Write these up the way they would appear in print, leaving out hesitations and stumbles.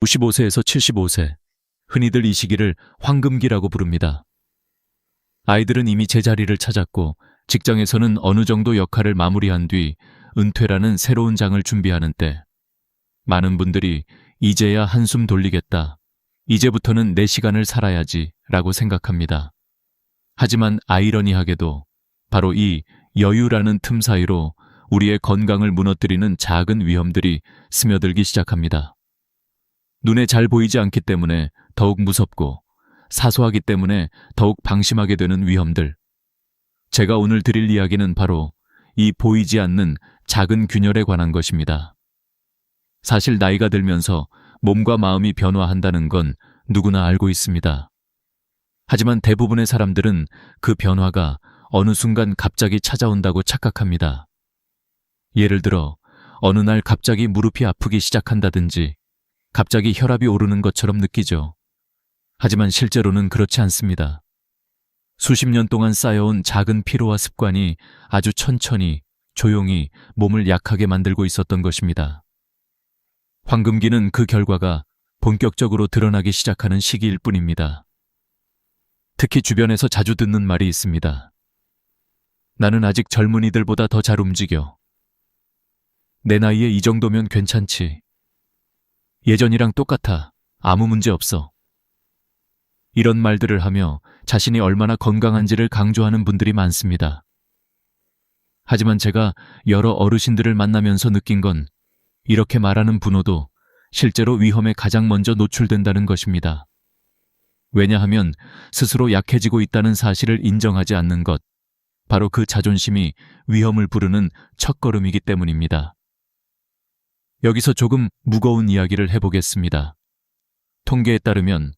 55세에서 75세, 흔히들 이 시기를 황금기라고 부릅니다. 아이들은 이미 제자리를 찾았고 직장에서는 어느 정도 역할을 마무리한 뒤 은퇴라는 새로운 장을 준비하는 때, 많은 분들이 이제야 한숨 돌리겠다, 이제부터는 내 시간을 살아야지 라고 생각합니다. 하지만 아이러니하게도 바로 이 여유라는 틈 사이로 우리의 건강을 무너뜨리는 작은 위험들이 스며들기 시작합니다. 눈에 잘 보이지 않기 때문에 더욱 무섭고 사소하기 때문에 더욱 방심하게 되는 위험들. 제가 오늘 드릴 이야기는 바로 이 보이지 않는 작은 균열에 관한 것입니다. 사실 나이가 들면서 몸과 마음이 변화한다는 건 누구나 알고 있습니다. 하지만 대부분의 사람들은 그 변화가 어느 순간 갑자기 찾아온다고 착각합니다. 예를 들어 어느 날 갑자기 무릎이 아프기 시작한다든지 갑자기 혈압이 오르는 것처럼 느끼죠. 하지만 실제로는 그렇지 않습니다. 수십 년 동안 쌓여온 작은 피로와 습관이 아주 천천히, 조용히 몸을 약하게 만들고 있었던 것입니다. 황금기는 그 결과가 본격적으로 드러나기 시작하는 시기일 뿐입니다. 특히 주변에서 자주 듣는 말이 있습니다. 나는 아직 젊은이들보다 더 잘 움직여. 내 나이에 이 정도면 괜찮지. 예전이랑 똑같아. 아무 문제 없어. 이런 말들을 하며 자신이 얼마나 건강한지를 강조하는 분들이 많습니다. 하지만 제가 여러 어르신들을 만나면서 느낀 건 이렇게 말하는 분호도 실제로 위험에 가장 먼저 노출된다는 것입니다. 왜냐하면 스스로 약해지고 있다는 사실을 인정하지 않는 것, 바로 그 자존심이 위험을 부르는 첫걸음이기 때문입니다. 여기서 조금 무거운 이야기를 해보겠습니다. 통계에 따르면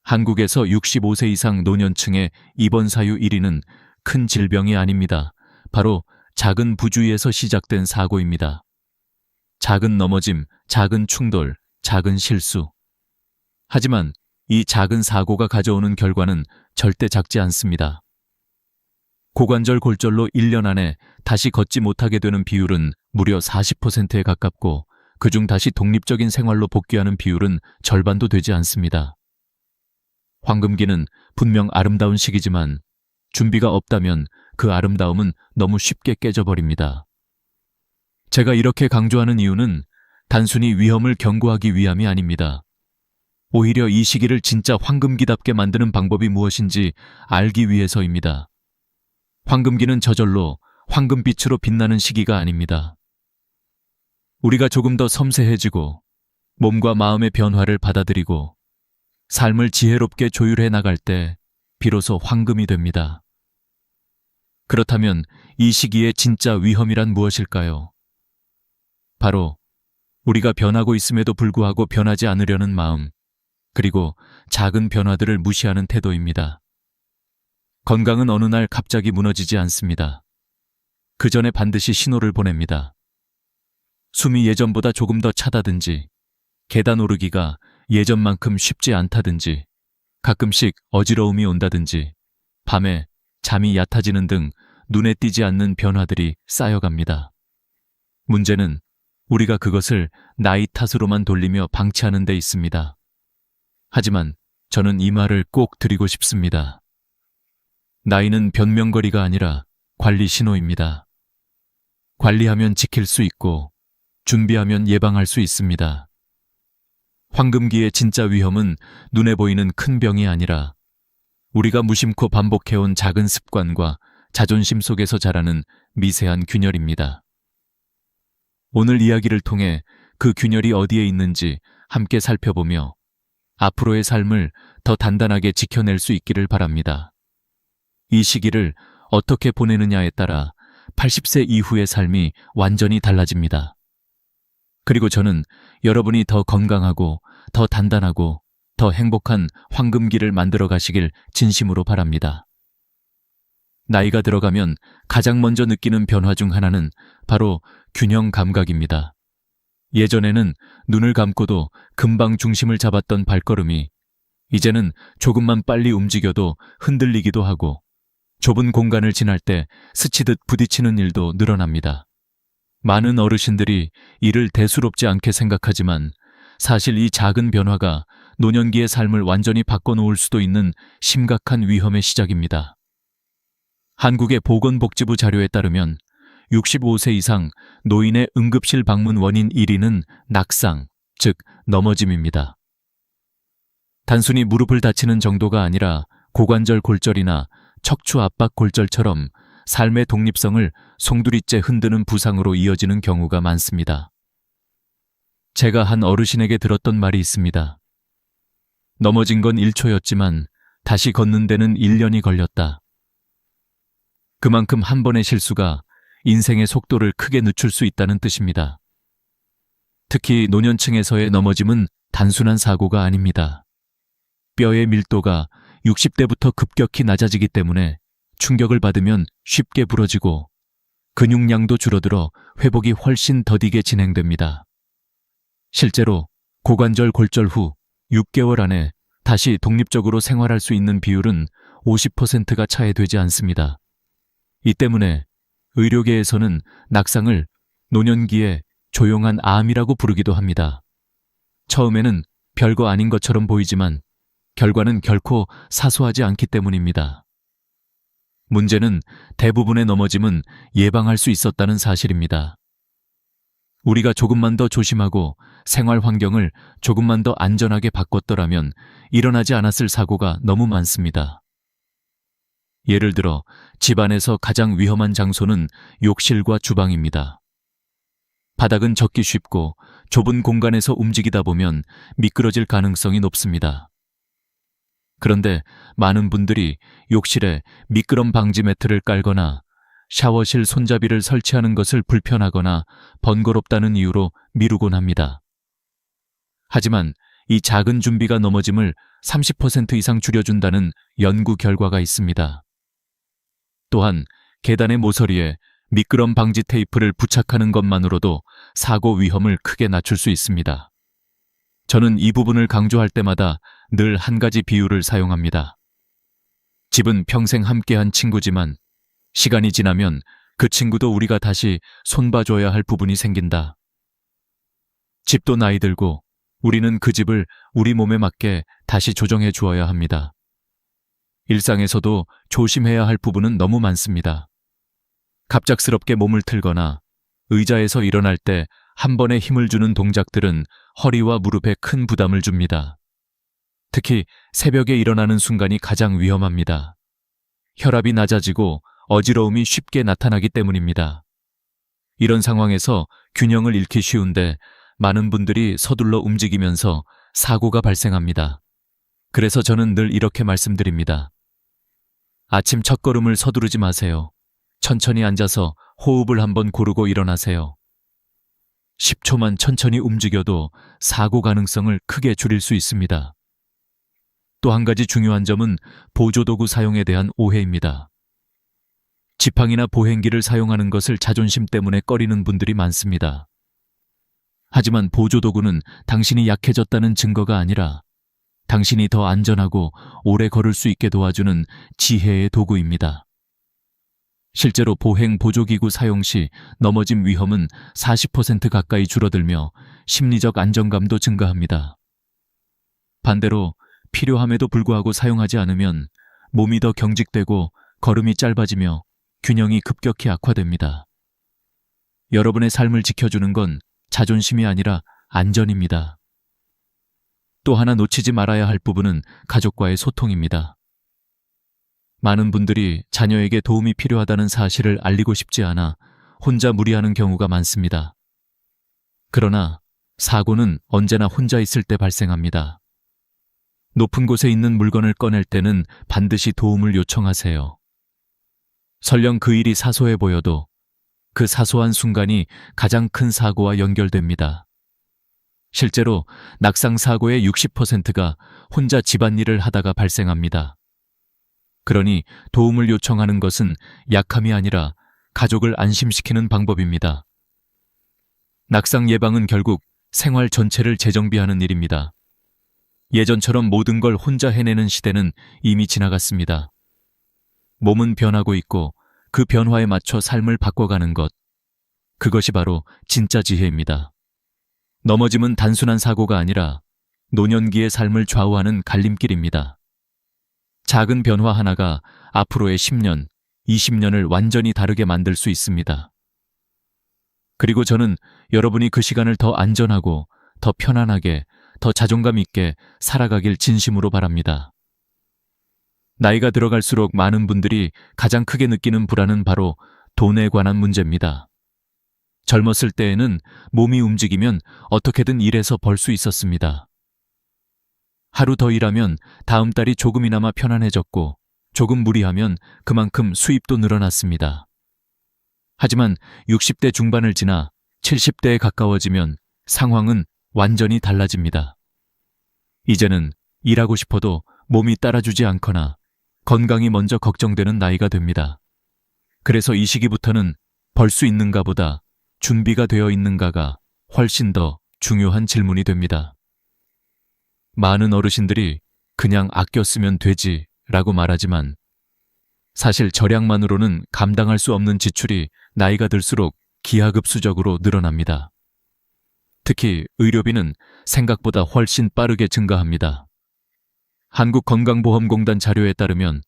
한국에서 65세 이상 노년층의 입원 사유 1위는 큰 질병이 아닙니다. 바로 작은 부주의에서 시작된 사고입니다. 작은 넘어짐, 작은 충돌, 작은 실수. 하지만 이 작은 사고가 가져오는 결과는 절대 작지 않습니다. 고관절 골절로 1년 안에 다시 걷지 못하게 되는 비율은 무려 40%에 가깝고 그중 다시 독립적인 생활로 복귀하는 비율은 절반도 되지 않습니다. 황금기는 분명 아름다운 시기지만 준비가 없다면 그 아름다움은 너무 쉽게 깨져버립니다. 제가 이렇게 강조하는 이유는 단순히 위험을 경고하기 위함이 아닙니다. 오히려 이 시기를 진짜 황금기답게 만드는 방법이 무엇인지 알기 위해서입니다. 황금기는 저절로 황금빛으로 빛나는 시기가 아닙니다. 우리가 조금 더 섬세해지고 몸과 마음의 변화를 받아들이고 삶을 지혜롭게 조율해 나갈 때 비로소 황금이 됩니다. 그렇다면 이 시기의 진짜 위험이란 무엇일까요? 바로 우리가 변하고 있음에도 불구하고 변하지 않으려는 마음, 그리고 작은 변화들을 무시하는 태도입니다. 건강은 어느 날 갑자기 무너지지 않습니다. 그 전에 반드시 신호를 보냅니다. 숨이 예전보다 조금 더 차다든지, 계단 오르기가 예전만큼 쉽지 않다든지, 가끔씩 어지러움이 온다든지, 밤에 잠이 얕아지는 등 눈에 띄지 않는 변화들이 쌓여갑니다. 문제는 우리가 그것을 나이 탓으로만 돌리며 방치하는 데 있습니다. 하지만 저는 이 말을 꼭 드리고 싶습니다. 나이는 변명거리가 아니라 관리 신호입니다. 관리하면 지킬 수 있고 준비하면 예방할 수 있습니다. 황금기의 진짜 위험은 눈에 보이는 큰 병이 아니라 우리가 무심코 반복해온 작은 습관과 자존심 속에서 자라는 미세한 균열입니다. 오늘 이야기를 통해 그 균열이 어디에 있는지 함께 살펴보며 앞으로의 삶을 더 단단하게 지켜낼 수 있기를 바랍니다. 이 시기를 어떻게 보내느냐에 따라 80세 이후의 삶이 완전히 달라집니다. 그리고 저는 여러분이 더 건강하고 더 단단하고 더 행복한 황금기를 만들어 가시길 진심으로 바랍니다. 나이가 들어가면 가장 먼저 느끼는 변화 중 하나는 바로 균형 감각입니다. 예전에는 눈을 감고도 금방 중심을 잡았던 발걸음이 이제는 조금만 빨리 움직여도 흔들리기도 하고 좁은 공간을 지날 때 스치듯 부딪히는 일도 늘어납니다. 많은 어르신들이 이를 대수롭지 않게 생각하지만 사실 이 작은 변화가 노년기의 삶을 완전히 바꿔놓을 수도 있는 심각한 위험의 시작입니다. 한국의 보건복지부 자료에 따르면 65세 이상 노인의 응급실 방문 원인 1위는 낙상, 즉 넘어짐입니다. 단순히 무릎을 다치는 정도가 아니라 고관절 골절이나 척추 압박 골절처럼 삶의 독립성을 송두리째 흔드는 부상으로 이어지는 경우가 많습니다. 제가 한 어르신에게 들었던 말이 있습니다. 넘어진 건 1초였지만 다시 걷는 데는 1년이 걸렸다. 그만큼 한 번의 실수가 인생의 속도를 크게 늦출 수 있다는 뜻입니다. 특히 노년층에서의 넘어짐은 단순한 사고가 아닙니다. 뼈의 밀도가 60대부터 급격히 낮아지기 때문에 충격을 받으면 쉽게 부러지고 근육량도 줄어들어 회복이 훨씬 더디게 진행됩니다. 실제로 고관절 골절 후 6개월 안에 다시 독립적으로 생활할 수 있는 비율은 50%가 차에 되지 않습니다. 이 때문에 의료계에서는 낙상을 노년기의 조용한 암이라고 부르기도 합니다. 처음에는 별거 아닌 것처럼 보이지만 결과는 결코 사소하지 않기 때문입니다. 문제는 대부분의 넘어짐은 예방할 수 있었다는 사실입니다. 우리가 조금만 더 조심하고 생활 환경을 조금만 더 안전하게 바꿨더라면 일어나지 않았을 사고가 너무 많습니다. 예를 들어 집안에서 가장 위험한 장소는 욕실과 주방입니다. 바닥은 젖기 쉽고 좁은 공간에서 움직이다 보면 미끄러질 가능성이 높습니다. 그런데 많은 분들이 욕실에 미끄럼 방지 매트를 깔거나 샤워실 손잡이를 설치하는 것을 불편하거나 번거롭다는 이유로 미루곤 합니다. 하지만 이 작은 준비가 넘어짐을 30% 이상 줄여준다는 연구 결과가 있습니다. 또한 계단의 모서리에 미끄럼 방지 테이프를 부착하는 것만으로도 사고 위험을 크게 낮출 수 있습니다. 저는 이 부분을 강조할 때마다 늘 한 가지 비유를 사용합니다. 집은 평생 함께한 친구지만 시간이 지나면 그 친구도 우리가 다시 손봐줘야 할 부분이 생긴다. 집도 나이 들고 우리는 그 집을 우리 몸에 맞게 다시 조정해 주어야 합니다. 일상에서도 조심해야 할 부분은 너무 많습니다. 갑작스럽게 몸을 틀거나 의자에서 일어날 때 한 번에 힘을 주는 동작들은 허리와 무릎에 큰 부담을 줍니다. 특히 새벽에 일어나는 순간이 가장 위험합니다. 혈압이 낮아지고 어지러움이 쉽게 나타나기 때문입니다. 이런 상황에서 균형을 잃기 쉬운데 많은 분들이 서둘러 움직이면서 사고가 발생합니다. 그래서 저는 늘 이렇게 말씀드립니다. 아침 첫걸음을 서두르지 마세요. 천천히 앉아서 호흡을 한번 고르고 일어나세요. 10초만 천천히 움직여도 사고 가능성을 크게 줄일 수 있습니다. 또 한 가지 중요한 점은 보조도구 사용에 대한 오해입니다. 지팡이나 보행기를 사용하는 것을 자존심 때문에 꺼리는 분들이 많습니다. 하지만 보조도구는 당신이 약해졌다는 증거가 아니라 당신이 더 안전하고 오래 걸을 수 있게 도와주는 지혜의 도구입니다. 실제로 보행 보조기구 사용 시 넘어짐 위험은 40% 가까이 줄어들며 심리적 안정감도 증가합니다. 반대로 필요함에도 불구하고 사용하지 않으면 몸이 더 경직되고 걸음이 짧아지며 균형이 급격히 악화됩니다. 여러분의 삶을 지켜주는 건 자존심이 아니라 안전입니다. 또 하나 놓치지 말아야 할 부분은 가족과의 소통입니다. 많은 분들이 자녀에게 도움이 필요하다는 사실을 알리고 싶지 않아 혼자 무리하는 경우가 많습니다. 그러나 사고는 언제나 혼자 있을 때 발생합니다. 높은 곳에 있는 물건을 꺼낼 때는 반드시 도움을 요청하세요. 설령 그 일이 사소해 보여도 그 사소한 순간이 가장 큰 사고와 연결됩니다. 실제로 낙상 사고의 60%가 혼자 집안일을 하다가 발생합니다. 그러니 도움을 요청하는 것은 약함이 아니라 가족을 안심시키는 방법입니다. 낙상 예방은 결국 생활 전체를 재정비하는 일입니다. 예전처럼 모든 걸 혼자 해내는 시대는 이미 지나갔습니다. 몸은 변하고 있고 그 변화에 맞춰 삶을 바꿔가는 것, 그것이 바로 진짜 지혜입니다. 넘어짐은 단순한 사고가 아니라 노년기의 삶을 좌우하는 갈림길입니다. 작은 변화 하나가 앞으로의 10년, 20년을 완전히 다르게 만들 수 있습니다. 그리고 저는 여러분이 그 시간을 더 안전하고, 더 편안하게, 더 자존감 있게 살아가길 진심으로 바랍니다. 나이가 들어갈수록 많은 분들이 가장 크게 느끼는 불안은 바로 돈에 관한 문제입니다. 젊었을 때에는 몸이 움직이면 어떻게든 일해서 벌 수 있었습니다. 하루 더 일하면 다음 달이 조금이나마 편안해졌고, 조금 무리하면 그만큼 수입도 늘어났습니다. 하지만 60대 중반을 지나 70대에 가까워지면 상황은 완전히 달라집니다. 이제는 일하고 싶어도 몸이 따라주지 않거나 건강이 먼저 걱정되는 나이가 됩니다. 그래서 이 시기부터는 벌 수 있는가 보다 준비가 되어 있는가가 훨씬 더 중요한 질문이 됩니다. 많은 어르신들이 그냥 아껴 쓰면 되지 라고 말하지만 사실 절약만으로는 감당할 수 없는 지출이 나이가 들수록 기하급수적으로 늘어납니다. 특히 의료비는 생각보다 훨씬 빠르게 증가합니다. 한국건강보험공단 자료에 따르면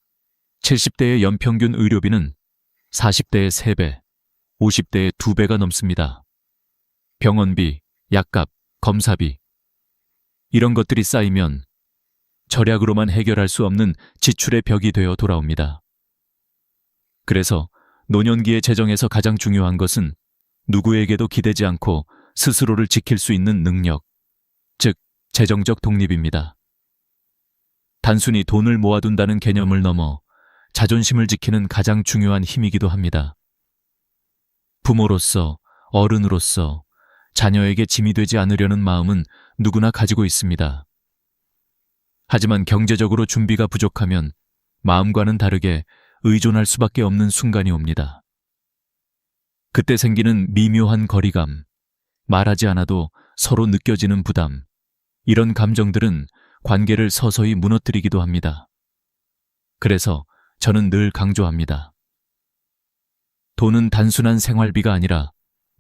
70대의 연평균 의료비는 40대의 3배, 50대의 2배가 넘습니다. 병원비, 약값, 검사비 이런 것들이 쌓이면 절약으로만 해결할 수 없는 지출의 벽이 되어 돌아옵니다. 그래서 노년기의 재정에서 가장 중요한 것은 누구에게도 기대지 않고 스스로를 지킬 수 있는 능력, 즉 재정적 독립입니다. 단순히 돈을 모아둔다는 개념을 넘어 자존심을 지키는 가장 중요한 힘이기도 합니다. 부모로서, 어른으로서 자녀에게 짐이 되지 않으려는 마음은 누구나 가지고 있습니다. 하지만 경제적으로 준비가 부족하면 마음과는 다르게 의존할 수밖에 없는 순간이 옵니다. 그때 생기는 미묘한 거리감, 말하지 않아도 서로 느껴지는 부담, 이런 감정들은 관계를 서서히 무너뜨리기도 합니다. 그래서 저는 늘 강조합니다. 돈은 단순한 생활비가 아니라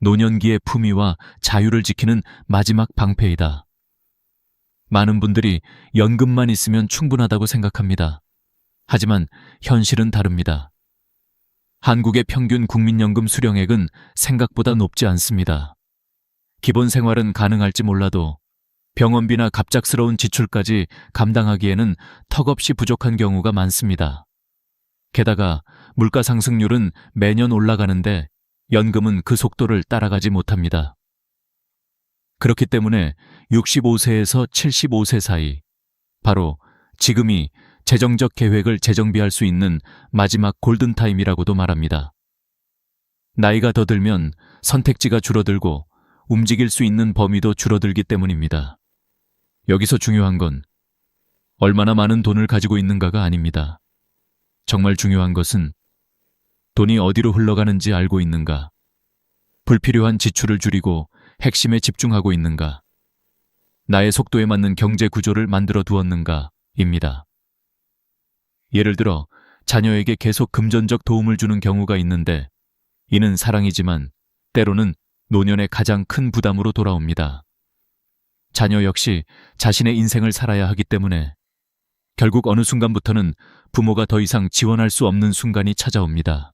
노년기의 품위와 자유를 지키는 마지막 방패이다. 많은 분들이 연금만 있으면 충분하다고 생각합니다. 하지만 현실은 다릅니다. 한국의 평균 국민연금 수령액은 생각보다 높지 않습니다. 기본 생활은 가능할지 몰라도 병원비나 갑작스러운 지출까지 감당하기에는 턱없이 부족한 경우가 많습니다. 게다가 물가 상승률은 매년 올라가는데 연금은 그 속도를 따라가지 못합니다. 그렇기 때문에 65세에서 75세 사이, 바로 지금이 재정적 계획을 재정비할 수 있는 마지막 골든타임이라고도 말합니다. 나이가 더 들면 선택지가 줄어들고 움직일 수 있는 범위도 줄어들기 때문입니다. 여기서 중요한 건 얼마나 많은 돈을 가지고 있는가가 아닙니다. 정말 중요한 것은 돈이 어디로 흘러가는지 알고 있는가, 불필요한 지출을 줄이고 핵심에 집중하고 있는가, 나의 속도에 맞는 경제 구조를 만들어 두었는가입니다. 예를 들어 자녀에게 계속 금전적 도움을 주는 경우가 있는데 이는 사랑이지만 때로는 노년의 가장 큰 부담으로 돌아옵니다. 자녀 역시 자신의 인생을 살아야 하기 때문에 결국 어느 순간부터는 부모가 더 이상 지원할 수 없는 순간이 찾아옵니다.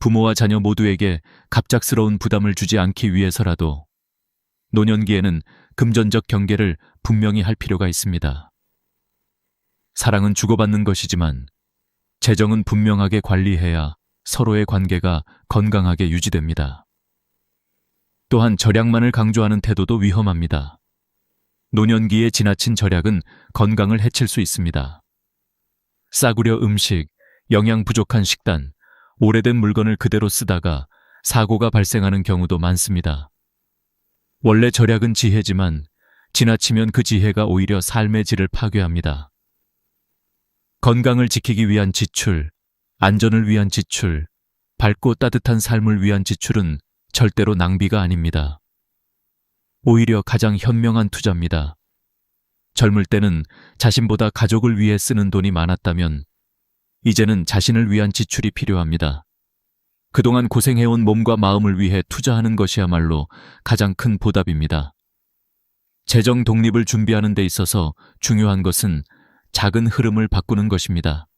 부모와 자녀 모두에게 갑작스러운 부담을 주지 않기 위해서라도 노년기에는 금전적 경계를 분명히 할 필요가 있습니다. 사랑은 주고받는 것이지만 재정은 분명하게 관리해야 서로의 관계가 건강하게 유지됩니다. 또한 절약만을 강조하는 태도도 위험합니다. 노년기에 지나친 절약은 건강을 해칠 수 있습니다. 싸구려 음식, 영양 부족한 식단, 오래된 물건을 그대로 쓰다가 사고가 발생하는 경우도 많습니다. 원래 절약은 지혜지만 지나치면 그 지혜가 오히려 삶의 질을 파괴합니다. 건강을 지키기 위한 지출, 안전을 위한 지출, 밝고 따뜻한 삶을 위한 지출은 절대로 낭비가 아닙니다. 오히려 가장 현명한 투자입니다. 젊을 때는 자신보다 가족을 위해 쓰는 돈이 많았다면 이제는 자신을 위한 지출이 필요합니다. 그동안 고생해온 몸과 마음을 위해 투자하는 것이야말로 가장 큰 보답입니다. 재정 독립을 준비하는 데 있어서 중요한 것은 작은 흐름을 바꾸는 것입니다.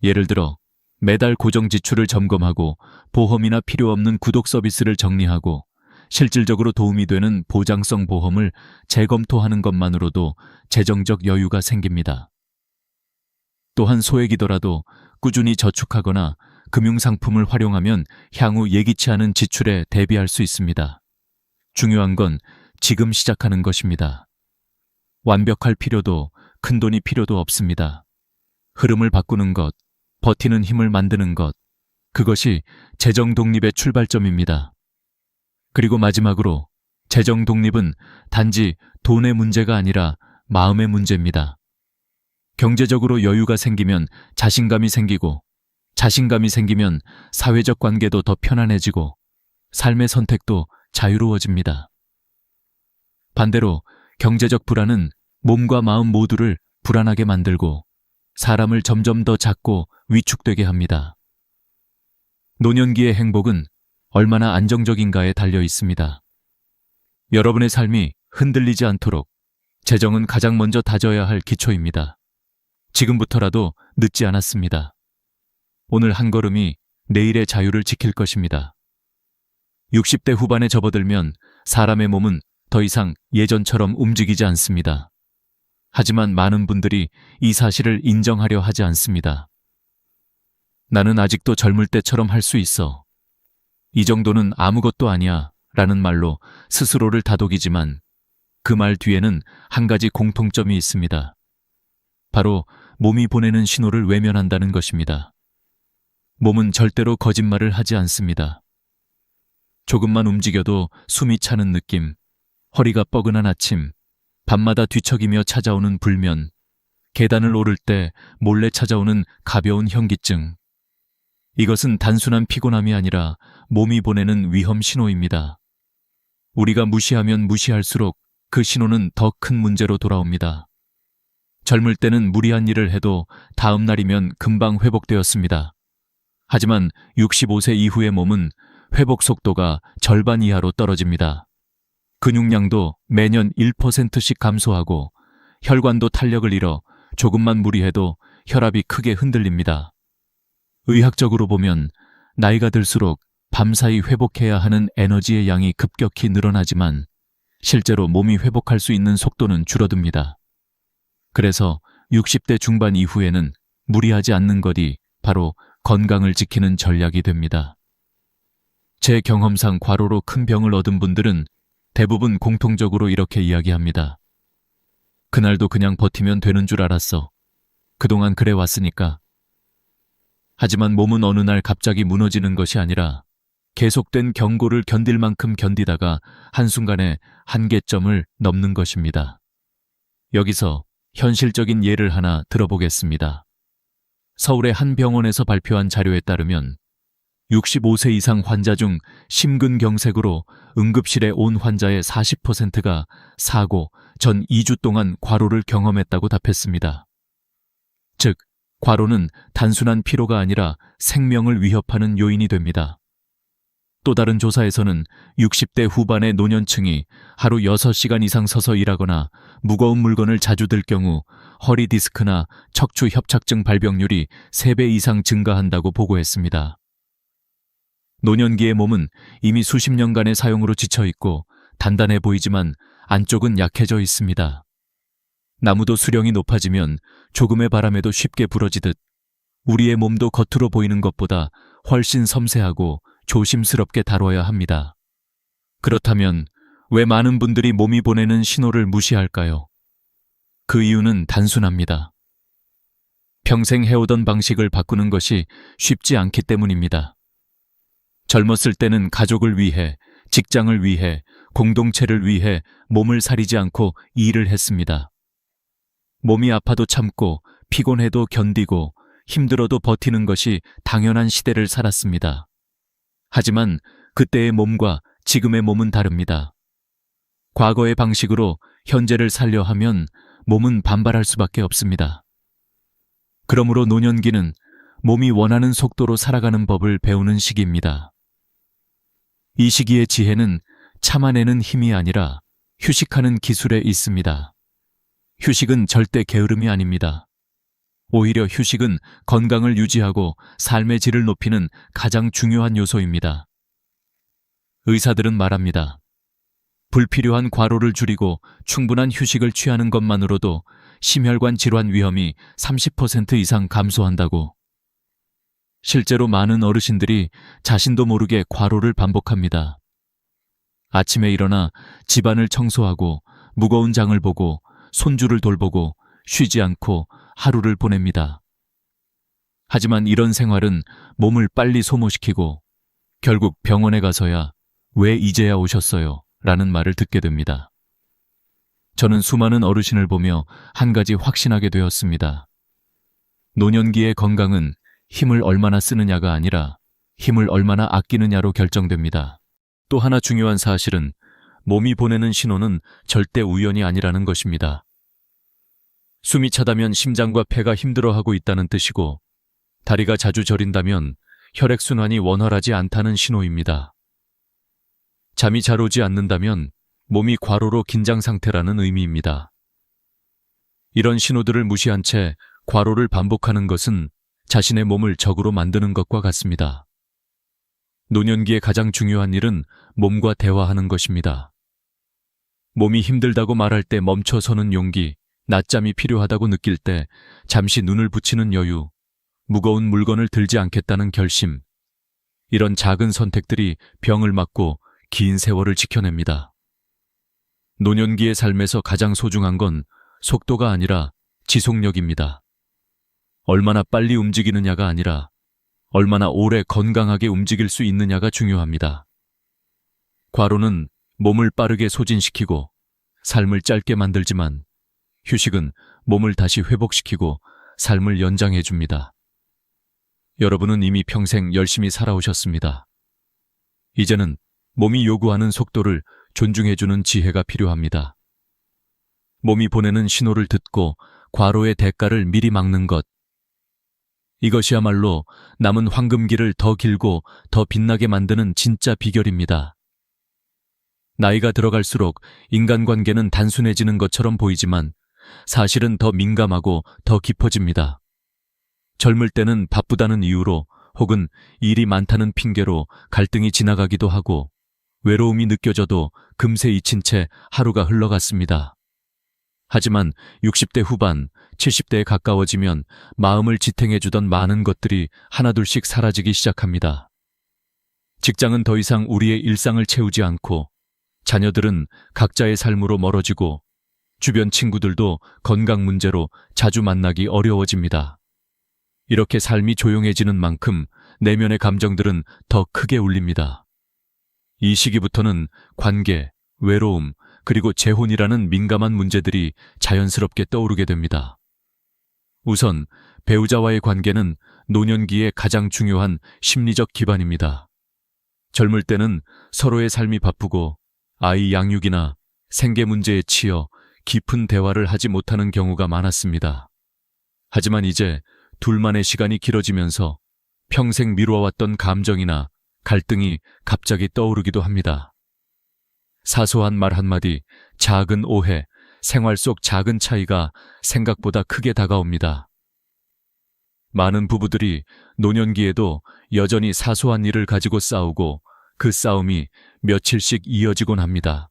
예를 들어 매달 고정 지출을 점검하고 보험이나 필요 없는 구독 서비스를 정리하고 실질적으로 도움이 되는 보장성 보험을 재검토하는 것만으로도 재정적 여유가 생깁니다. 또한 소액이더라도 꾸준히 저축하거나 금융상품을 활용하면 향후 예기치 않은 지출에 대비할 수 있습니다. 중요한 건 지금 시작하는 것입니다. 완벽할 필요도 큰돈이 필요도 없습니다. 흐름을 바꾸는 것, 버티는 힘을 만드는 것, 그것이 재정 독립의 출발점입니다. 그리고 마지막으로 재정 독립은 단지 돈의 문제가 아니라 마음의 문제입니다. 경제적으로 여유가 생기면 자신감이 생기고, 자신감이 생기면 사회적 관계도 더 편안해지고, 삶의 선택도 자유로워집니다. 반대로 경제적 불안은 몸과 마음 모두를 불안하게 만들고 사람을 점점 더 작고 위축되게 합니다. 노년기의 행복은 얼마나 안정적인가에 달려 있습니다. 여러분의 삶이 흔들리지 않도록 재정은 가장 먼저 다져야 할 기초입니다. 지금부터라도 늦지 않았습니다. 오늘 한 걸음이 내일의 자유를 지킬 것입니다. 60대 후반에 접어들면 사람의 몸은 더 이상 예전처럼 움직이지 않습니다. 하지만 많은 분들이 이 사실을 인정하려 하지 않습니다. 나는 아직도 젊을 때처럼 할 수 있어. 이 정도는 아무것도 아니야 라는 말로 스스로를 다독이지만 그 말 뒤에는 한 가지 공통점이 있습니다. 바로 몸이 보내는 신호를 외면한다는 것입니다. 몸은 절대로 거짓말을 하지 않습니다. 조금만 움직여도 숨이 차는 느낌, 허리가 뻐근한 아침, 밤마다 뒤척이며 찾아오는 불면, 계단을 오를 때 몰래 찾아오는 가벼운 현기증. 이것은 단순한 피곤함이 아니라 몸이 보내는 위험 신호입니다. 우리가 무시하면 무시할수록 그 신호는 더 큰 문제로 돌아옵니다. 젊을 때는 무리한 일을 해도 다음 날이면 금방 회복되었습니다. 하지만 65세 이후의 몸은 회복 속도가 절반 이하로 떨어집니다. 근육량도 매년 1%씩 감소하고 혈관도 탄력을 잃어 조금만 무리해도 혈압이 크게 흔들립니다. 의학적으로 보면 나이가 들수록 밤사이 회복해야 하는 에너지의 양이 급격히 늘어나지만 실제로 몸이 회복할 수 있는 속도는 줄어듭니다. 그래서 60대 중반 이후에는 무리하지 않는 것이 바로 건강을 지키는 전략이 됩니다. 제 경험상 과로로 큰 병을 얻은 분들은 대부분 공통적으로 이렇게 이야기합니다. 그날도 그냥 버티면 되는 줄 알았어. 그동안 그래 왔으니까. 하지만 몸은 어느 날 갑자기 무너지는 것이 아니라 계속된 경고를 견딜 만큼 견디다가 한순간에 한계점을 넘는 것입니다. 여기서 현실적인 예를 하나 들어보겠습니다. 서울의 한 병원에서 발표한 자료에 따르면 65세 이상 환자 중 심근경색으로 응급실에 온 환자의 40%가 사고 전 2주 동안 과로를 경험했다고 답했습니다. 즉, 과로는 단순한 피로가 아니라 생명을 위협하는 요인이 됩니다. 또 다른 조사에서는 60대 후반의 노년층이 하루 6시간 이상 서서 일하거나 무거운 물건을 자주 들 경우 허리 디스크나 척추 협착증 발병률이 3배 이상 증가한다고 보고했습니다. 노년기의 몸은 이미 수십 년간의 사용으로 지쳐있고 단단해 보이지만 안쪽은 약해져 있습니다. 나무도 수령이 높아지면 조금의 바람에도 쉽게 부러지듯 우리의 몸도 겉으로 보이는 것보다 훨씬 섬세하고 조심스럽게 다뤄야 합니다. 그렇다면 왜 많은 분들이 몸이 보내는 신호를 무시할까요? 그 이유는 단순합니다. 평생 해오던 방식을 바꾸는 것이 쉽지 않기 때문입니다. 젊었을 때는 가족을 위해, 직장을 위해, 공동체를 위해 몸을 사리지 않고 일을 했습니다. 몸이 아파도 참고 피곤해도 견디고 힘들어도 버티는 것이 당연한 시대를 살았습니다. 하지만 그때의 몸과 지금의 몸은 다릅니다. 과거의 방식으로 현재를 살려 하면 몸은 반발할 수밖에 없습니다. 그러므로 노년기는 몸이 원하는 속도로 살아가는 법을 배우는 시기입니다. 이 시기의 지혜는 참아내는 힘이 아니라 휴식하는 기술에 있습니다. 휴식은 절대 게으름이 아닙니다. 오히려 휴식은 건강을 유지하고 삶의 질을 높이는 가장 중요한 요소입니다. 의사들은 말합니다. 불필요한 과로를 줄이고 충분한 휴식을 취하는 것만으로도 심혈관 질환 위험이 30% 이상 감소한다고. 실제로 많은 어르신들이 자신도 모르게 과로를 반복합니다. 아침에 일어나 집안을 청소하고 무거운 장을 보고 손주를 돌보고 쉬지 않고 하루를 보냅니다. 하지만 이런 생활은 몸을 빨리 소모시키고 결국 병원에 가서야 왜 이제야 오셨어요? 라는 말을 듣게 됩니다. 저는 수많은 어르신을 보며 한 가지 확신하게 되었습니다. 노년기의 건강은 힘을 얼마나 쓰느냐가 아니라 힘을 얼마나 아끼느냐로 결정됩니다. 또 하나 중요한 사실은 몸이 보내는 신호는 절대 우연이 아니라는 것입니다. 숨이 차다면 심장과 폐가 힘들어하고 있다는 뜻이고 다리가 자주 저린다면 혈액순환이 원활하지 않다는 신호입니다. 잠이 잘 오지 않는다면 몸이 과로로 긴장 상태라는 의미입니다. 이런 신호들을 무시한 채 과로를 반복하는 것은 자신의 몸을 적으로 만드는 것과 같습니다. 노년기의 가장 중요한 일은 몸과 대화하는 것입니다. 몸이 힘들다고 말할 때 멈춰서는 용기, 낮잠이 필요하다고 느낄 때 잠시 눈을 붙이는 여유, 무거운 물건을 들지 않겠다는 결심, 이런 작은 선택들이 병을 막고 긴 세월을 지켜냅니다. 노년기의 삶에서 가장 소중한 건 속도가 아니라 지속력입니다. 얼마나 빨리 움직이느냐가 아니라 얼마나 오래 건강하게 움직일 수 있느냐가 중요합니다. 과로는 몸을 빠르게 소진시키고 삶을 짧게 만들지만 휴식은 몸을 다시 회복시키고 삶을 연장해 줍니다. 여러분은 이미 평생 열심히 살아오셨습니다. 이제는 몸이 요구하는 속도를 존중해주는 지혜가 필요합니다. 몸이 보내는 신호를 듣고 과로의 대가를 미리 막는 것. 이것이야말로 남은 황금기를 더 길고 더 빛나게 만드는 진짜 비결입니다. 나이가 들어갈수록 인간관계는 단순해지는 것처럼 보이지만 사실은 더 민감하고 더 깊어집니다. 젊을 때는 바쁘다는 이유로 혹은 일이 많다는 핑계로 갈등이 지나가기도 하고 외로움이 느껴져도 금세 잊힌 채 하루가 흘러갔습니다. 하지만 60대 후반, 70대에 가까워지면 마음을 지탱해주던 많은 것들이 하나둘씩 사라지기 시작합니다. 직장은 더 이상 우리의 일상을 채우지 않고 자녀들은 각자의 삶으로 멀어지고 주변 친구들도 건강 문제로 자주 만나기 어려워집니다. 이렇게 삶이 조용해지는 만큼 내면의 감정들은 더 크게 울립니다. 이 시기부터는 관계, 외로움, 그리고 재혼이라는 민감한 문제들이 자연스럽게 떠오르게 됩니다. 우선 배우자와의 관계는 노년기의 가장 중요한 심리적 기반입니다. 젊을 때는 서로의 삶이 바쁘고 아이 양육이나 생계 문제에 치여 깊은 대화를 하지 못하는 경우가 많았습니다. 하지만 이제 둘만의 시간이 길어지면서 평생 미뤄왔던 감정이나 갈등이 갑자기 떠오르기도 합니다. 사소한 말 한마디, 작은 오해, 생활 속 작은 차이가 생각보다 크게 다가옵니다. 많은 부부들이 노년기에도 여전히 사소한 일을 가지고 싸우고 그 싸움이 며칠씩 이어지곤 합니다.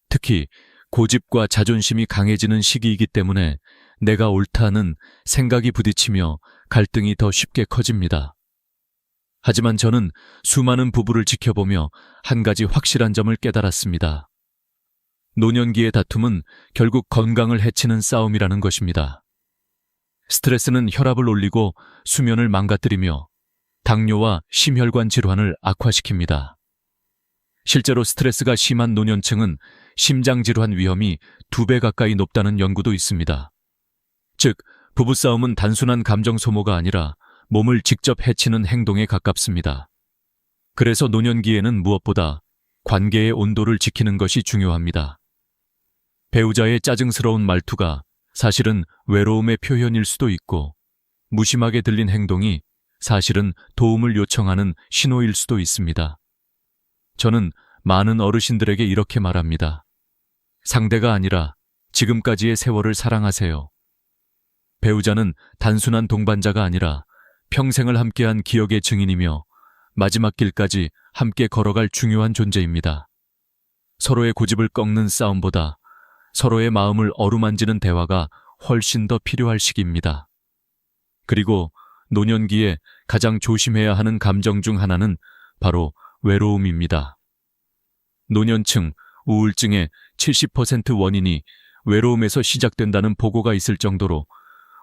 특히 고집과 자존심이 강해지는 시기이기 때문에 내가 옳다는 생각이 부딪히며 갈등이 더 쉽게 커집니다. 하지만 저는 수많은 부부를 지켜보며 한 가지 확실한 점을 깨달았습니다. 노년기의 다툼은 결국 건강을 해치는 싸움이라는 것입니다. 스트레스는 혈압을 올리고 수면을 망가뜨리며 당뇨와 심혈관 질환을 악화시킵니다. 실제로 스트레스가 심한 노년층은 심장질환 위험이 2배 가까이 높다는 연구도 있습니다. 즉, 부부싸움은 단순한 감정 소모가 아니라 몸을 직접 해치는 행동에 가깝습니다. 그래서 노년기에는 무엇보다 관계의 온도를 지키는 것이 중요합니다. 배우자의 짜증스러운 말투가 사실은 외로움의 표현일 수도 있고, 무심하게 들린 행동이 사실은 도움을 요청하는 신호일 수도 있습니다. 저는 많은 어르신들에게 이렇게 말합니다. 상대가 아니라 지금까지의 세월을 사랑하세요. 배우자는 단순한 동반자가 아니라 평생을 함께한 기억의 증인이며 마지막 길까지 함께 걸어갈 중요한 존재입니다. 서로의 고집을 꺾는 싸움보다 서로의 마음을 어루만지는 대화가 훨씬 더 필요할 시기입니다. 그리고 노년기에 가장 조심해야 하는 감정 중 하나는 바로 외로움입니다. 노년층 우울증의 70% 원인이 외로움에서 시작된다는 보고가 있을 정도로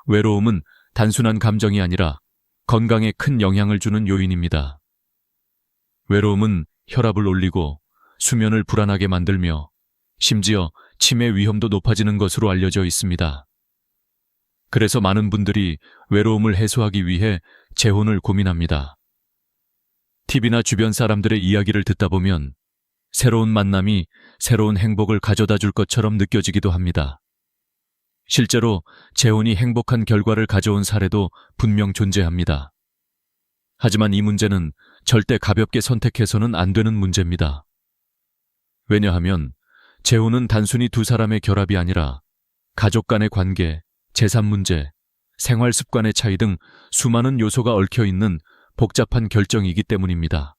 외로움은 단순한 감정이 아니라 건강에 큰 영향을 주는 요인입니다. 외로움은 혈압을 올리고 수면을 불안하게 만들며 심지어 치매 위험도 높아지는 것으로 알려져 있습니다. 그래서 많은 분들이 외로움을 해소하기 위해 재혼을 고민합니다. TV나 주변 사람들의 이야기를 듣다 보면 새로운 만남이 새로운 행복을 가져다 줄 것처럼 느껴지기도 합니다. 실제로 재혼이 행복한 결과를 가져온 사례도 분명 존재합니다. 하지만 이 문제는 절대 가볍게 선택해서는 안 되는 문제입니다. 왜냐하면 재혼은 단순히 두 사람의 결합이 아니라 가족 간의 관계, 재산 문제, 생활 습관의 차이 등 수많은 요소가 얽혀 있는 복잡한 결정이기 때문입니다.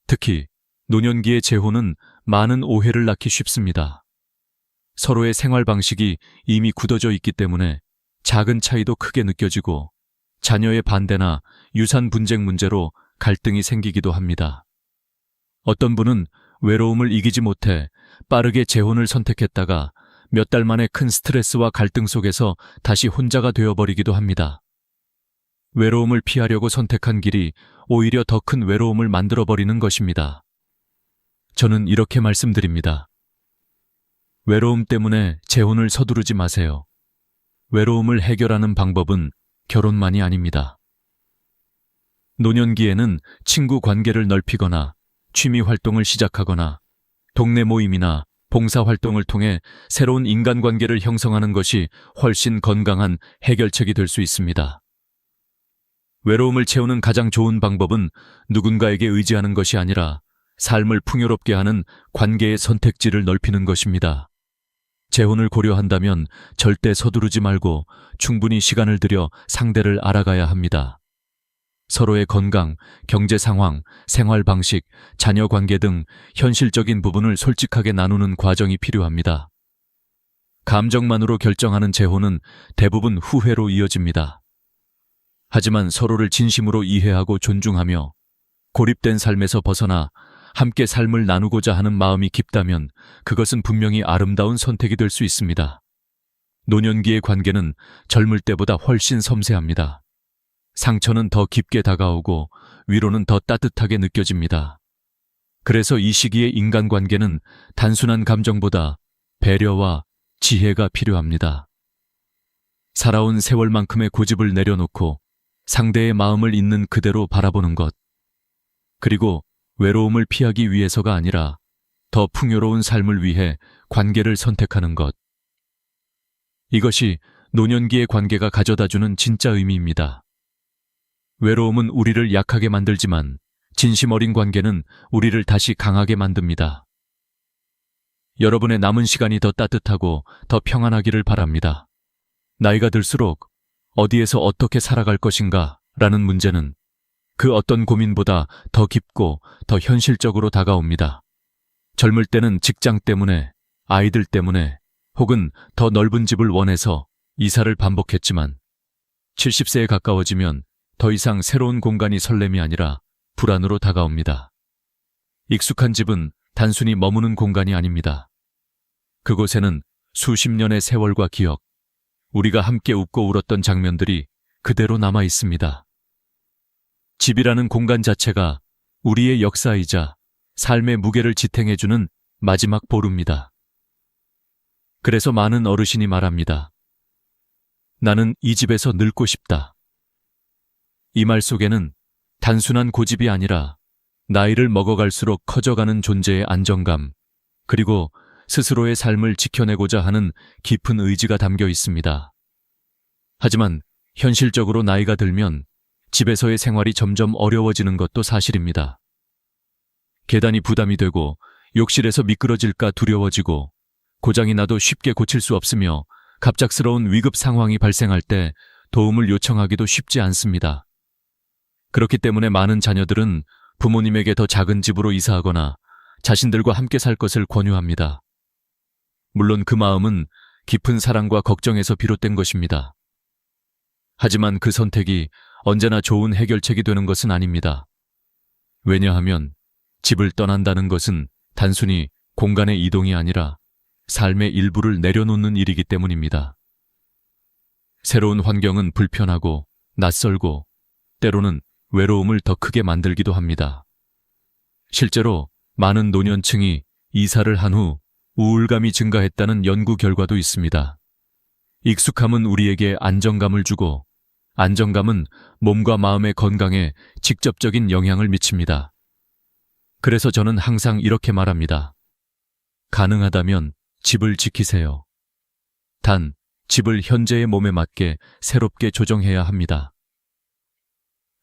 특히 노년기의 재혼은 많은 오해를 낳기 쉽습니다. 서로의 생활 방식이 이미 굳어져 있기 때문에 작은 차이도 크게 느껴지고 자녀의 반대나 유산 분쟁 문제로 갈등이 생기기도 합니다. 어떤 분은 외로움을 이기지 못해 빠르게 재혼을 선택했다가 몇 달 만에 큰 스트레스와 갈등 속에서 다시 혼자가 되어버리기도 합니다. 외로움을 피하려고 선택한 길이 오히려 더 큰 외로움을 만들어버리는 것입니다. 저는 이렇게 말씀드립니다. 외로움 때문에 재혼을 서두르지 마세요. 외로움을 해결하는 방법은 결혼만이 아닙니다. 노년기에는 친구 관계를 넓히거나 취미 활동을 시작하거나 동네 모임이나 봉사활동을 통해 새로운 인간관계를 형성하는 것이 훨씬 건강한 해결책이 될 수 있습니다. 외로움을 채우는 가장 좋은 방법은 누군가에게 의지하는 것이 아니라 삶을 풍요롭게 하는 관계의 선택지를 넓히는 것입니다. 재혼을 고려한다면 절대 서두르지 말고 충분히 시간을 들여 상대를 알아가야 합니다. 서로의 건강, 경제 상황, 생활 방식, 자녀 관계 등 현실적인 부분을 솔직하게 나누는 과정이 필요합니다. 감정만으로 결정하는 재혼은 대부분 후회로 이어집니다. 하지만 서로를 진심으로 이해하고 존중하며 고립된 삶에서 벗어나 함께 삶을 나누고자 하는 마음이 깊다면 그것은 분명히 아름다운 선택이 될 수 있습니다. 노년기의 관계는 젊을 때보다 훨씬 섬세합니다. 상처는 더 깊게 다가오고 위로는 더 따뜻하게 느껴집니다. 그래서 이 시기의 인간관계는 단순한 감정보다 배려와 지혜가 필요합니다. 살아온 세월만큼의 고집을 내려놓고 상대의 마음을 있는 그대로 바라보는 것, 그리고 외로움을 피하기 위해서가 아니라 더 풍요로운 삶을 위해 관계를 선택하는 것. 이것이 노년기의 관계가 가져다주는 진짜 의미입니다. 외로움은 우리를 약하게 만들지만 진심 어린 관계는 우리를 다시 강하게 만듭니다. 여러분의 남은 시간이 더 따뜻하고 더 평안하기를 바랍니다. 나이가 들수록 어디에서 어떻게 살아갈 것인가 라는 문제는 그 어떤 고민보다 더 깊고 더 현실적으로 다가옵니다. 젊을 때는 직장 때문에, 아이들 때문에, 혹은 더 넓은 집을 원해서 이사를 반복했지만 70세에 가까워지면 더 이상 새로운 공간이 설렘이 아니라 불안으로 다가옵니다. 익숙한 집은 단순히 머무는 공간이 아닙니다. 그곳에는 수십 년의 세월과 기억, 우리가 함께 웃고 울었던 장면들이 그대로 남아 있습니다. 집이라는 공간 자체가 우리의 역사이자 삶의 무게를 지탱해주는 마지막 보루입니다. 그래서 많은 어르신이 말합니다. 나는 이 집에서 늙고 싶다. 이 말 속에는 단순한 고집이 아니라 나이를 먹어갈수록 커져가는 존재의 안정감, 그리고 스스로의 삶을 지켜내고자 하는 깊은 의지가 담겨 있습니다. 하지만 현실적으로 나이가 들면 집에서의 생활이 점점 어려워지는 것도 사실입니다. 계단이 부담이 되고 욕실에서 미끄러질까 두려워지고 고장이 나도 쉽게 고칠 수 없으며 갑작스러운 위급 상황이 발생할 때 도움을 요청하기도 쉽지 않습니다. 그렇기 때문에 많은 자녀들은 부모님에게 더 작은 집으로 이사하거나 자신들과 함께 살 것을 권유합니다. 물론 그 마음은 깊은 사랑과 걱정에서 비롯된 것입니다. 하지만 그 선택이 언제나 좋은 해결책이 되는 것은 아닙니다. 왜냐하면 집을 떠난다는 것은 단순히 공간의 이동이 아니라 삶의 일부를 내려놓는 일이기 때문입니다. 새로운 환경은 불편하고 낯설고 때로는 외로움을 더 크게 만들기도 합니다. 실제로 많은 노년층이 이사를 한 후 우울감이 증가했다는 연구 결과도 있습니다. 익숙함은 우리에게 안정감을 주고 안정감은 몸과 마음의 건강에 직접적인 영향을 미칩니다. 그래서 저는 항상 이렇게 말합니다. 가능하다면 집을 지키세요. 단, 집을 현재의 몸에 맞게 새롭게 조정해야 합니다.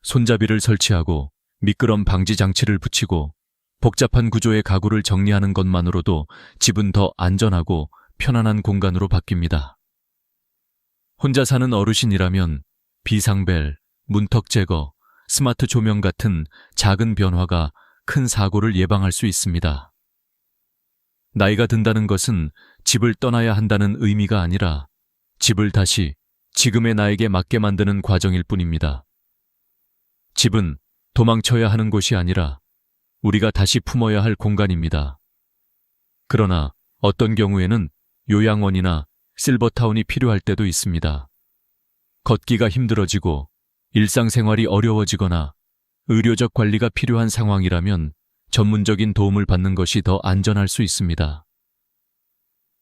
손잡이를 설치하고 미끄럼 방지 장치를 붙이고 복잡한 구조의 가구를 정리하는 것만으로도 집은 더 안전하고 편안한 공간으로 바뀝니다. 혼자 사는 어르신이라면 비상벨, 문턱 제거, 스마트 조명 같은 작은 변화가 큰 사고를 예방할 수 있습니다. 나이가 든다는 것은 집을 떠나야 한다는 의미가 아니라 집을 다시 지금의 나에게 맞게 만드는 과정일 뿐입니다. 집은 도망쳐야 하는 곳이 아니라 우리가 다시 품어야 할 공간입니다. 그러나 어떤 경우에는 요양원이나 실버타운이 필요할 때도 있습니다. 걷기가 힘들어지고 일상생활이 어려워지거나 의료적 관리가 필요한 상황이라면 전문적인 도움을 받는 것이 더 안전할 수 있습니다.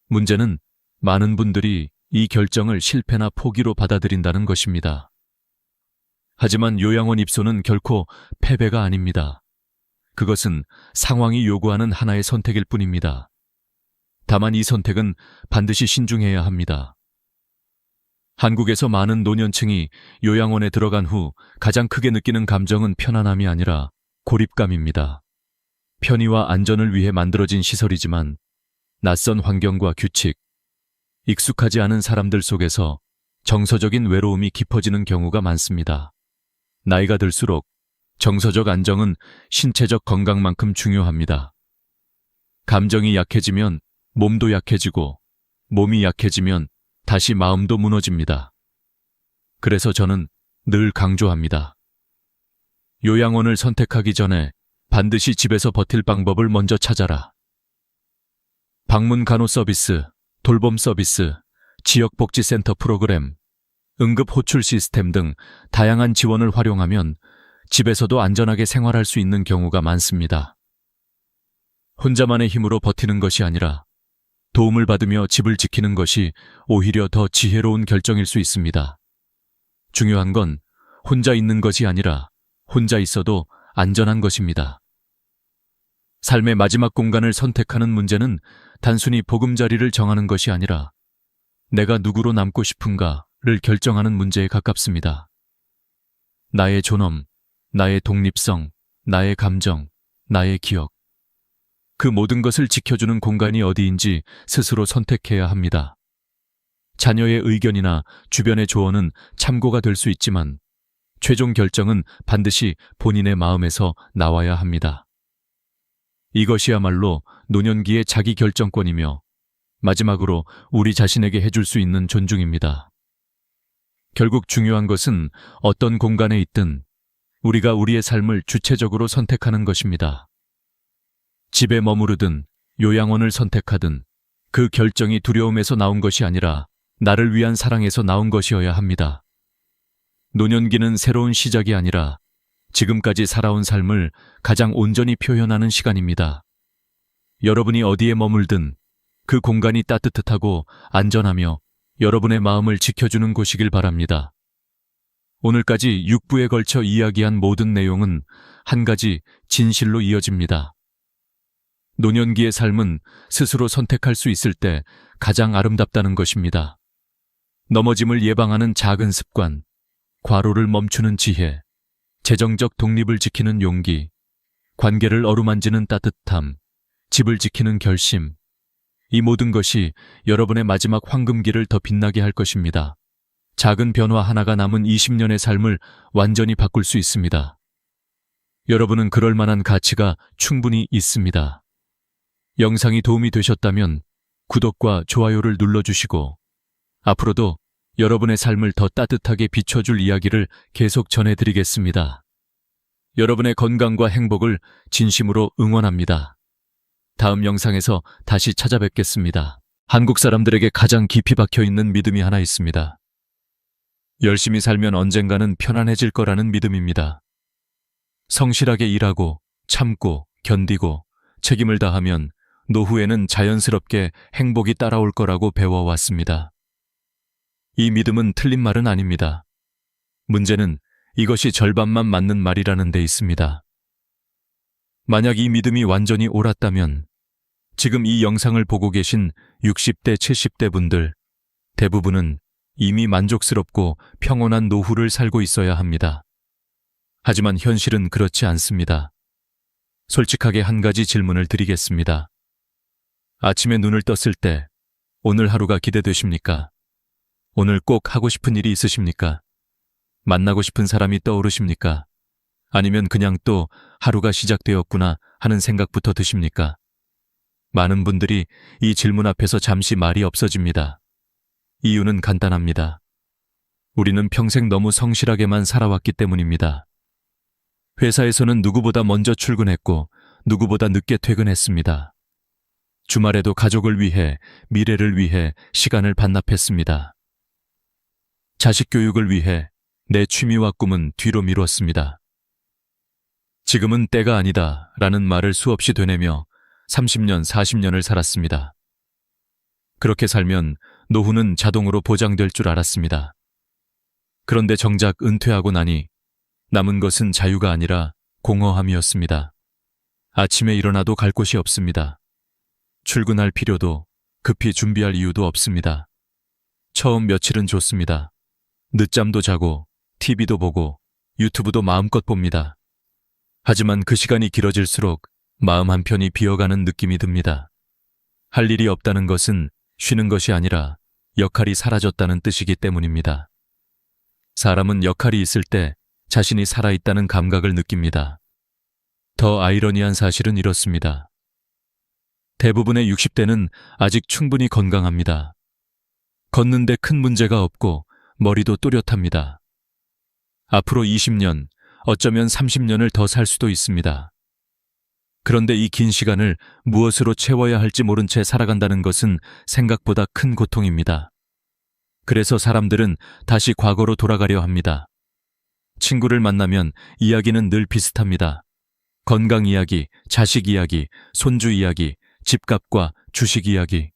문제는 많은 분들이 이 결정을 실패나 포기로 받아들인다는 것입니다. 하지만 요양원 입소는 결코 패배가 아닙니다. 그것은 상황이 요구하는 하나의 선택일 뿐입니다. 다만 이 선택은 반드시 신중해야 합니다. 한국에서 많은 노년층이 요양원에 들어간 후 가장 크게 느끼는 감정은 편안함이 아니라 고립감입니다. 편의와 안전을 위해 만들어진 시설이지만 낯선 환경과 규칙, 익숙하지 않은 사람들 속에서 정서적인 외로움이 깊어지는 경우가 많습니다. 나이가 들수록 정서적 안정은 신체적 건강만큼 중요합니다. 감정이 약해지면 몸도 약해지고 몸이 약해지면 다시 마음도 무너집니다. 그래서 저는 늘 강조합니다. 요양원을 선택하기 전에 반드시 집에서 버틸 방법을 먼저 찾아라. 방문 간호 서비스, 돌봄 서비스, 지역복지센터 프로그램, 응급 호출 시스템 등 다양한 지원을 활용하면 집에서도 안전하게 생활할 수 있는 경우가 많습니다. 혼자만의 힘으로 버티는 것이 아니라 도움을 받으며 집을 지키는 것이 오히려 더 지혜로운 결정일 수 있습니다. 중요한 건 혼자 있는 것이 아니라 혼자 있어도 안전한 것입니다. 삶의 마지막 공간을 선택하는 문제는 단순히 보금자리를 정하는 것이 아니라 내가 누구로 남고 싶은가를 결정하는 문제에 가깝습니다. 나의 존엄, 나의 독립성, 나의 감정, 나의 기억. 그 모든 것을 지켜주는 공간이 어디인지 스스로 선택해야 합니다. 자녀의 의견이나 주변의 조언은 참고가 될 수 있지만 최종 결정은 반드시 본인의 마음에서 나와야 합니다. 이것이야말로 노년기의 자기 결정권이며 마지막으로 우리 자신에게 해줄 수 있는 존중입니다. 결국 중요한 것은 어떤 공간에 있든 우리가 우리의 삶을 주체적으로 선택하는 것입니다. 집에 머무르든 요양원을 선택하든 그 결정이 두려움에서 나온 것이 아니라 나를 위한 사랑에서 나온 것이어야 합니다. 노년기는 새로운 시작이 아니라 지금까지 살아온 삶을 가장 온전히 표현하는 시간입니다. 여러분이 어디에 머물든 그 공간이 따뜻하고 안전하며 여러분의 마음을 지켜주는 곳이길 바랍니다. 오늘까지 6부에 걸쳐 이야기한 모든 내용은 한 가지 진실로 이어집니다. 노년기의 삶은 스스로 선택할 수 있을 때 가장 아름답다는 것입니다. 넘어짐을 예방하는 작은 습관, 과로를 멈추는 지혜, 재정적 독립을 지키는 용기, 관계를 어루만지는 따뜻함, 집을 지키는 결심, 이 모든 것이 여러분의 마지막 황금기를 더 빛나게 할 것입니다. 작은 변화 하나가 남은 20년의 삶을 완전히 바꿀 수 있습니다. 여러분은 그럴 만한 가치가 충분히 있습니다. 영상이 도움이 되셨다면 구독과 좋아요를 눌러주시고 앞으로도 여러분의 삶을 더 따뜻하게 비춰줄 이야기를 계속 전해드리겠습니다. 여러분의 건강과 행복을 진심으로 응원합니다. 다음 영상에서 다시 찾아뵙겠습니다. 한국 사람들에게 가장 깊이 박혀있는 믿음이 하나 있습니다. 열심히 살면 언젠가는 편안해질 거라는 믿음입니다. 성실하게 일하고 참고 견디고 책임을 다하면 노후에는 자연스럽게 행복이 따라올 거라고 배워왔습니다. 이 믿음은 틀린 말은 아닙니다. 문제는 이것이 절반만 맞는 말이라는 데 있습니다. 만약 이 믿음이 완전히 옳았다면 지금 이 영상을 보고 계신 60대, 70대 분들 대부분은 이미 만족스럽고 평온한 노후를 살고 있어야 합니다. 하지만 현실은 그렇지 않습니다. 솔직하게 한 가지 질문을 드리겠습니다. 아침에 눈을 떴을 때 오늘 하루가 기대되십니까? 오늘 꼭 하고 싶은 일이 있으십니까? 만나고 싶은 사람이 떠오르십니까? 아니면 그냥 또 하루가 시작되었구나 하는 생각부터 드십니까? 많은 분들이 이 질문 앞에서 잠시 말이 없어집니다. 이유는 간단합니다. 우리는 평생 너무 성실하게만 살아왔기 때문입니다. 회사에서는 누구보다 먼저 출근했고 누구보다 늦게 퇴근했습니다. 주말에도 가족을 위해, 미래를 위해 시간을 반납했습니다. 자식 교육을 위해 내 취미와 꿈은 뒤로 미뤘습니다. 지금은 때가 아니다 라는 말을 수없이 되뇌며 30년, 40년을 살았습니다. 그렇게 살면 노후는 자동으로 보장될 줄 알았습니다. 그런데 정작 은퇴하고 나니 남은 것은 자유가 아니라 공허함이었습니다. 아침에 일어나도 갈 곳이 없습니다. 출근할 필요도 급히 준비할 이유도 없습니다. 처음 며칠은 좋습니다. 늦잠도 자고 TV도 보고 유튜브도 마음껏 봅니다. 하지만 그 시간이 길어질수록 마음 한편이 비어가는 느낌이 듭니다. 할 일이 없다는 것은 쉬는 것이 아니라 역할이 사라졌다는 뜻이기 때문입니다. 사람은 역할이 있을 때 자신이 살아있다는 감각을 느낍니다. 더 아이러니한 사실은 이렇습니다. 대부분의 60대는 아직 충분히 건강합니다. 걷는데 큰 문제가 없고 머리도 또렷합니다. 앞으로 20년, 어쩌면 30년을 더 살 수도 있습니다. 그런데 이 긴 시간을 무엇으로 채워야 할지 모른 채 살아간다는 것은 생각보다 큰 고통입니다. 그래서 사람들은 다시 과거로 돌아가려 합니다. 친구를 만나면 이야기는 늘 비슷합니다. 건강 이야기, 자식 이야기, 손주 이야기, 집값과 주식 이야기.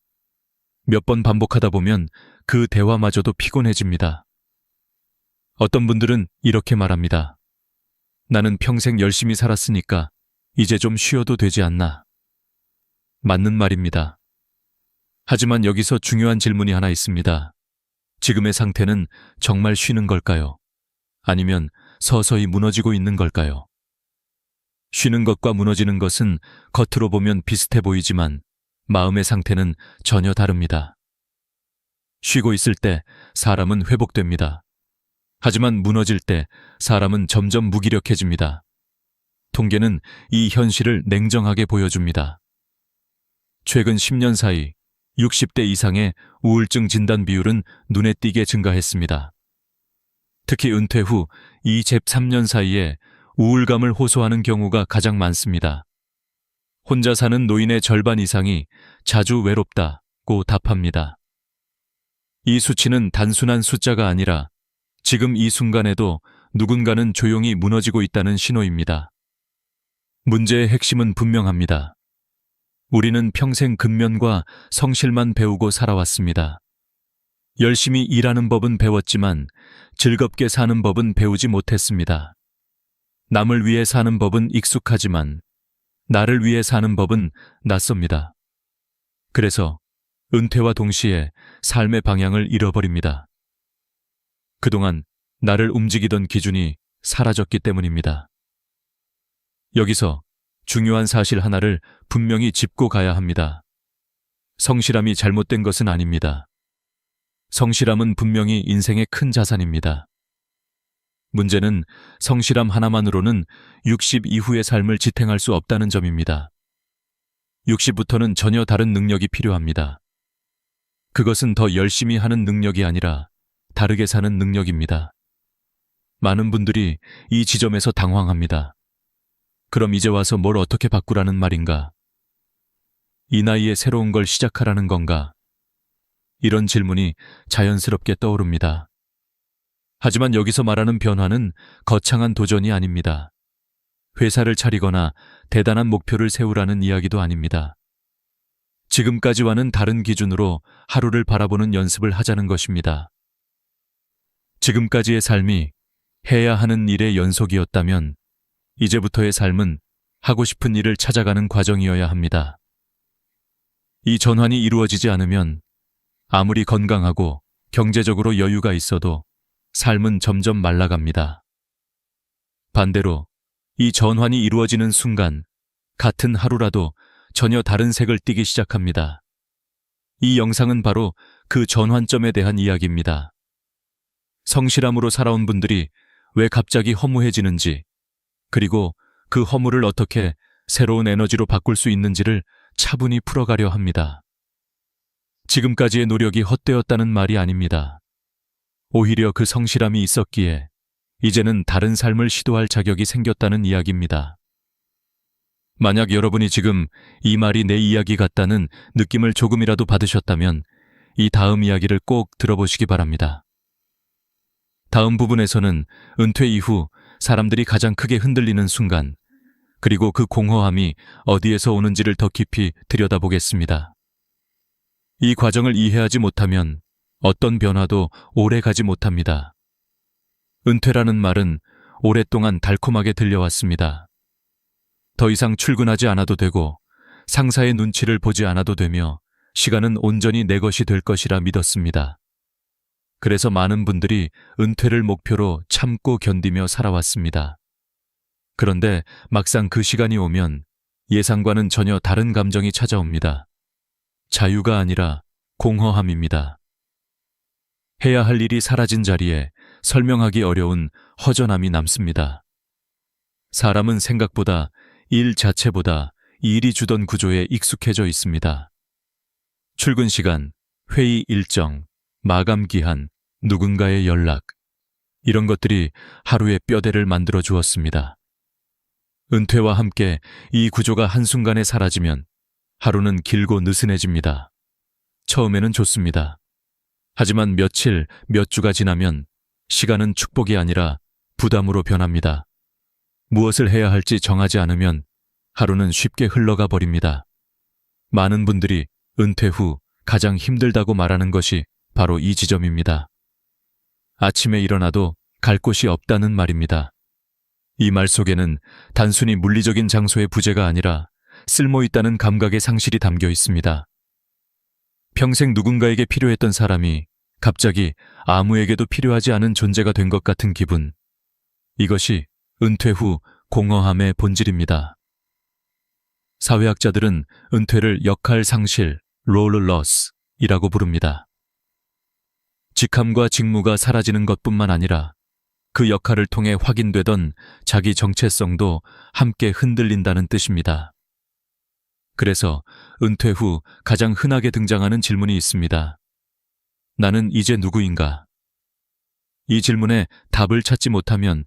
몇 번 반복하다 보면 그 대화마저도 피곤해집니다. 어떤 분들은 이렇게 말합니다. 나는 평생 열심히 살았으니까 이제 좀 쉬어도 되지 않나. 맞는 말입니다. 하지만 여기서 중요한 질문이 하나 있습니다. 지금의 상태는 정말 쉬는 걸까요? 아니면 서서히 무너지고 있는 걸까요? 쉬는 것과 무너지는 것은 겉으로 보면 비슷해 보이지만 마음의 상태는 전혀 다릅니다. 쉬고 있을 때 사람은 회복됩니다. 하지만 무너질 때 사람은 점점 무기력해집니다. 통계는 이 현실을 냉정하게 보여줍니다. 최근 10년 사이 60대 이상의 우울증 진단 비율은 눈에 띄게 증가했습니다. 특히 은퇴 후 2, 3년 사이에 우울감을 호소하는 경우가 가장 많습니다. 혼자 사는 노인의 절반 이상이 자주 외롭다고 답합니다. 이 수치는 단순한 숫자가 아니라 지금 이 순간에도 누군가는 조용히 무너지고 있다는 신호입니다. 문제의 핵심은 분명합니다. 우리는 평생 근면과 성실만 배우고 살아왔습니다. 열심히 일하는 법은 배웠지만 즐겁게 사는 법은 배우지 못했습니다. 남을 위해 사는 법은 익숙하지만 나를 위해 사는 법은 낯섭니다. 그래서 은퇴와 동시에 삶의 방향을 잃어버립니다. 그동안 나를 움직이던 기준이 사라졌기 때문입니다. 여기서 중요한 사실 하나를 분명히 짚고 가야 합니다. 성실함이 잘못된 것은 아닙니다. 성실함은 분명히 인생의 큰 자산입니다. 문제는 성실함 하나만으로는 60 이후의 삶을 지탱할 수 없다는 점입니다. 60부터는 전혀 다른 능력이 필요합니다. 그것은 더 열심히 하는 능력이 아니라 다르게 사는 능력입니다. 많은 분들이 이 지점에서 당황합니다. 그럼 이제 와서 뭘 어떻게 바꾸라는 말인가? 이 나이에 새로운 걸 시작하라는 건가? 이런 질문이 자연스럽게 떠오릅니다. 하지만 여기서 말하는 변화는 거창한 도전이 아닙니다. 회사를 차리거나 대단한 목표를 세우라는 이야기도 아닙니다. 지금까지와는 다른 기준으로 하루를 바라보는 연습을 하자는 것입니다. 지금까지의 삶이 해야 하는 일의 연속이었다면 이제부터의 삶은 하고 싶은 일을 찾아가는 과정이어야 합니다. 이 전환이 이루어지지 않으면 아무리 건강하고 경제적으로 여유가 있어도 삶은 점점 말라갑니다. 반대로 이 전환이 이루어지는 순간 같은 하루라도 전혀 다른 색을 띠기 시작합니다. 이 영상은 바로 그 전환점에 대한 이야기입니다. 성실함으로 살아온 분들이 왜 갑자기 허무해지는지, 그리고 그 허무를 어떻게 새로운 에너지로 바꿀 수 있는지를 차분히 풀어가려 합니다. 지금까지의 노력이 헛되었다는 말이 아닙니다. 오히려 그 성실함이 있었기에 이제는 다른 삶을 시도할 자격이 생겼다는 이야기입니다. 만약 여러분이 지금 이 말이 내 이야기 같다는 느낌을 조금이라도 받으셨다면 이 다음 이야기를 꼭 들어보시기 바랍니다. 다음 부분에서는 은퇴 이후 사람들이 가장 크게 흔들리는 순간, 그리고 그 공허함이 어디에서 오는지를 더 깊이 들여다보겠습니다. 이 과정을 이해하지 못하면 어떤 변화도 오래 가지 못합니다. 은퇴라는 말은 오랫동안 달콤하게 들려왔습니다. 더 이상 출근하지 않아도 되고 상사의 눈치를 보지 않아도 되며 시간은 온전히 내 것이 될 것이라 믿었습니다. 그래서 많은 분들이 은퇴를 목표로 참고 견디며 살아왔습니다. 그런데 막상 그 시간이 오면 예상과는 전혀 다른 감정이 찾아옵니다. 자유가 아니라 공허함입니다. 해야 할 일이 사라진 자리에 설명하기 어려운 허전함이 남습니다. 사람은 생각보다 일 자체보다 일이 주던 구조에 익숙해져 있습니다. 출근 시간, 회의 일정, 마감 기한, 누군가의 연락, 이런 것들이 하루의 뼈대를 만들어 주었습니다. 은퇴와 함께 이 구조가 한순간에 사라지면 하루는 길고 느슨해집니다. 처음에는 좋습니다. 하지만 며칠, 몇 주가 지나면 시간은 축복이 아니라 부담으로 변합니다. 무엇을 해야 할지 정하지 않으면 하루는 쉽게 흘러가 버립니다. 많은 분들이 은퇴 후 가장 힘들다고 말하는 것이 바로 이 지점입니다. 아침에 일어나도 갈 곳이 없다는 말입니다. 이 말 속에는 단순히 물리적인 장소의 부재가 아니라 쓸모있다는 감각의 상실이 담겨 있습니다. 평생 누군가에게 필요했던 사람이 갑자기 아무에게도 필요하지 않은 존재가 된 것 같은 기분. 이것이 은퇴 후 공허함의 본질입니다. 사회학자들은 은퇴를 역할 상실, 롤 러스이라고 부릅니다. 직함과 직무가 사라지는 것뿐만 아니라 그 역할을 통해 확인되던 자기 정체성도 함께 흔들린다는 뜻입니다. 그래서 은퇴 후 가장 흔하게 등장하는 질문이 있습니다. 나는 이제 누구인가? 이 질문에 답을 찾지 못하면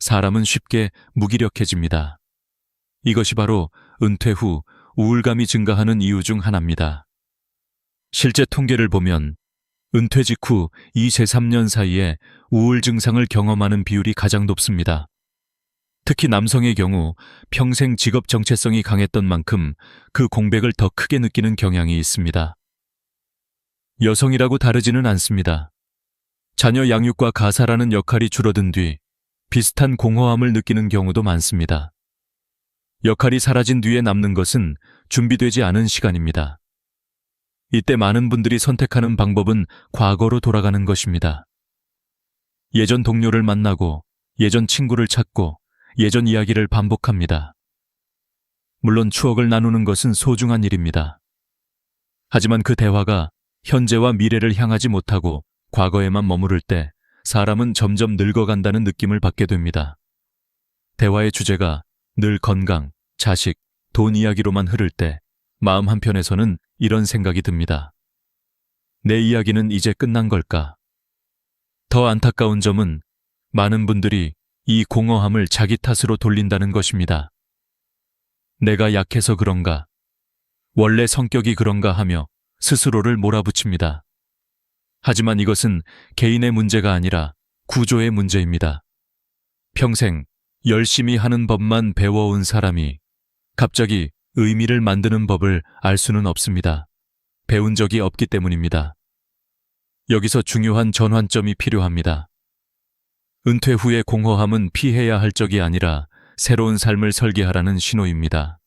사람은 쉽게 무기력해집니다. 이것이 바로 은퇴 후 우울감이 증가하는 이유 중 하나입니다. 실제 통계를 보면 은퇴 직후 2세 3년 사이에 우울 증상을 경험하는 비율이 가장 높습니다. 특히 남성의 경우 평생 직업 정체성이 강했던 만큼 그 공백을 더 크게 느끼는 경향이 있습니다. 여성이라고 다르지는 않습니다. 자녀 양육과 가사라는 역할이 줄어든 뒤 비슷한 공허함을 느끼는 경우도 많습니다. 역할이 사라진 뒤에 남는 것은 준비되지 않은 시간입니다. 이때 많은 분들이 선택하는 방법은 과거로 돌아가는 것입니다. 예전 동료를 만나고 예전 친구를 찾고 예전 이야기를 반복합니다. 물론 추억을 나누는 것은 소중한 일입니다. 하지만 그 대화가 현재와 미래를 향하지 못하고 과거에만 머무를 때 사람은 점점 늙어간다는 느낌을 받게 됩니다. 대화의 주제가 늘 건강, 자식, 돈 이야기로만 흐를 때 마음 한편에서는 이런 생각이 듭니다. 내 이야기는 이제 끝난 걸까? 더 안타까운 점은 많은 분들이 이 공허함을 자기 탓으로 돌린다는 것입니다. 내가 약해서 그런가? 원래 성격이 그런가 하며 스스로를 몰아붙입니다. 하지만 이것은 개인의 문제가 아니라 구조의 문제입니다. 평생 열심히 하는 법만 배워온 사람이 갑자기 의미를 만드는 법을 알 수는 없습니다. 배운 적이 없기 때문입니다. 여기서 중요한 전환점이 필요합니다. 은퇴 후의 공허함은 피해야 할 적이 아니라 새로운 삶을 설계하라는 신호입니다.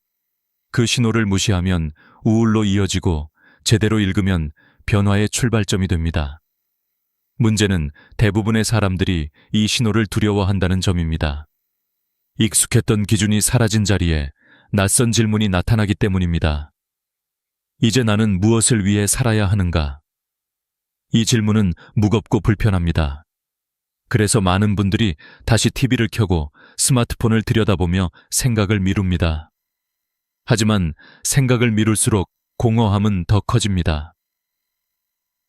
그 신호를 무시하면 우울로 이어지고 제대로 읽으면 변화의 출발점이 됩니다. 문제는 대부분의 사람들이 이 신호를 두려워한다는 점입니다. 익숙했던 기준이 사라진 자리에 낯선 질문이 나타나기 때문입니다. 이제 나는 무엇을 위해 살아야 하는가? 이 질문은 무겁고 불편합니다. 그래서 많은 분들이 다시 TV를 켜고 스마트폰을 들여다보며 생각을 미룹니다. 하지만 생각을 미룰수록 공허함은 더 커집니다.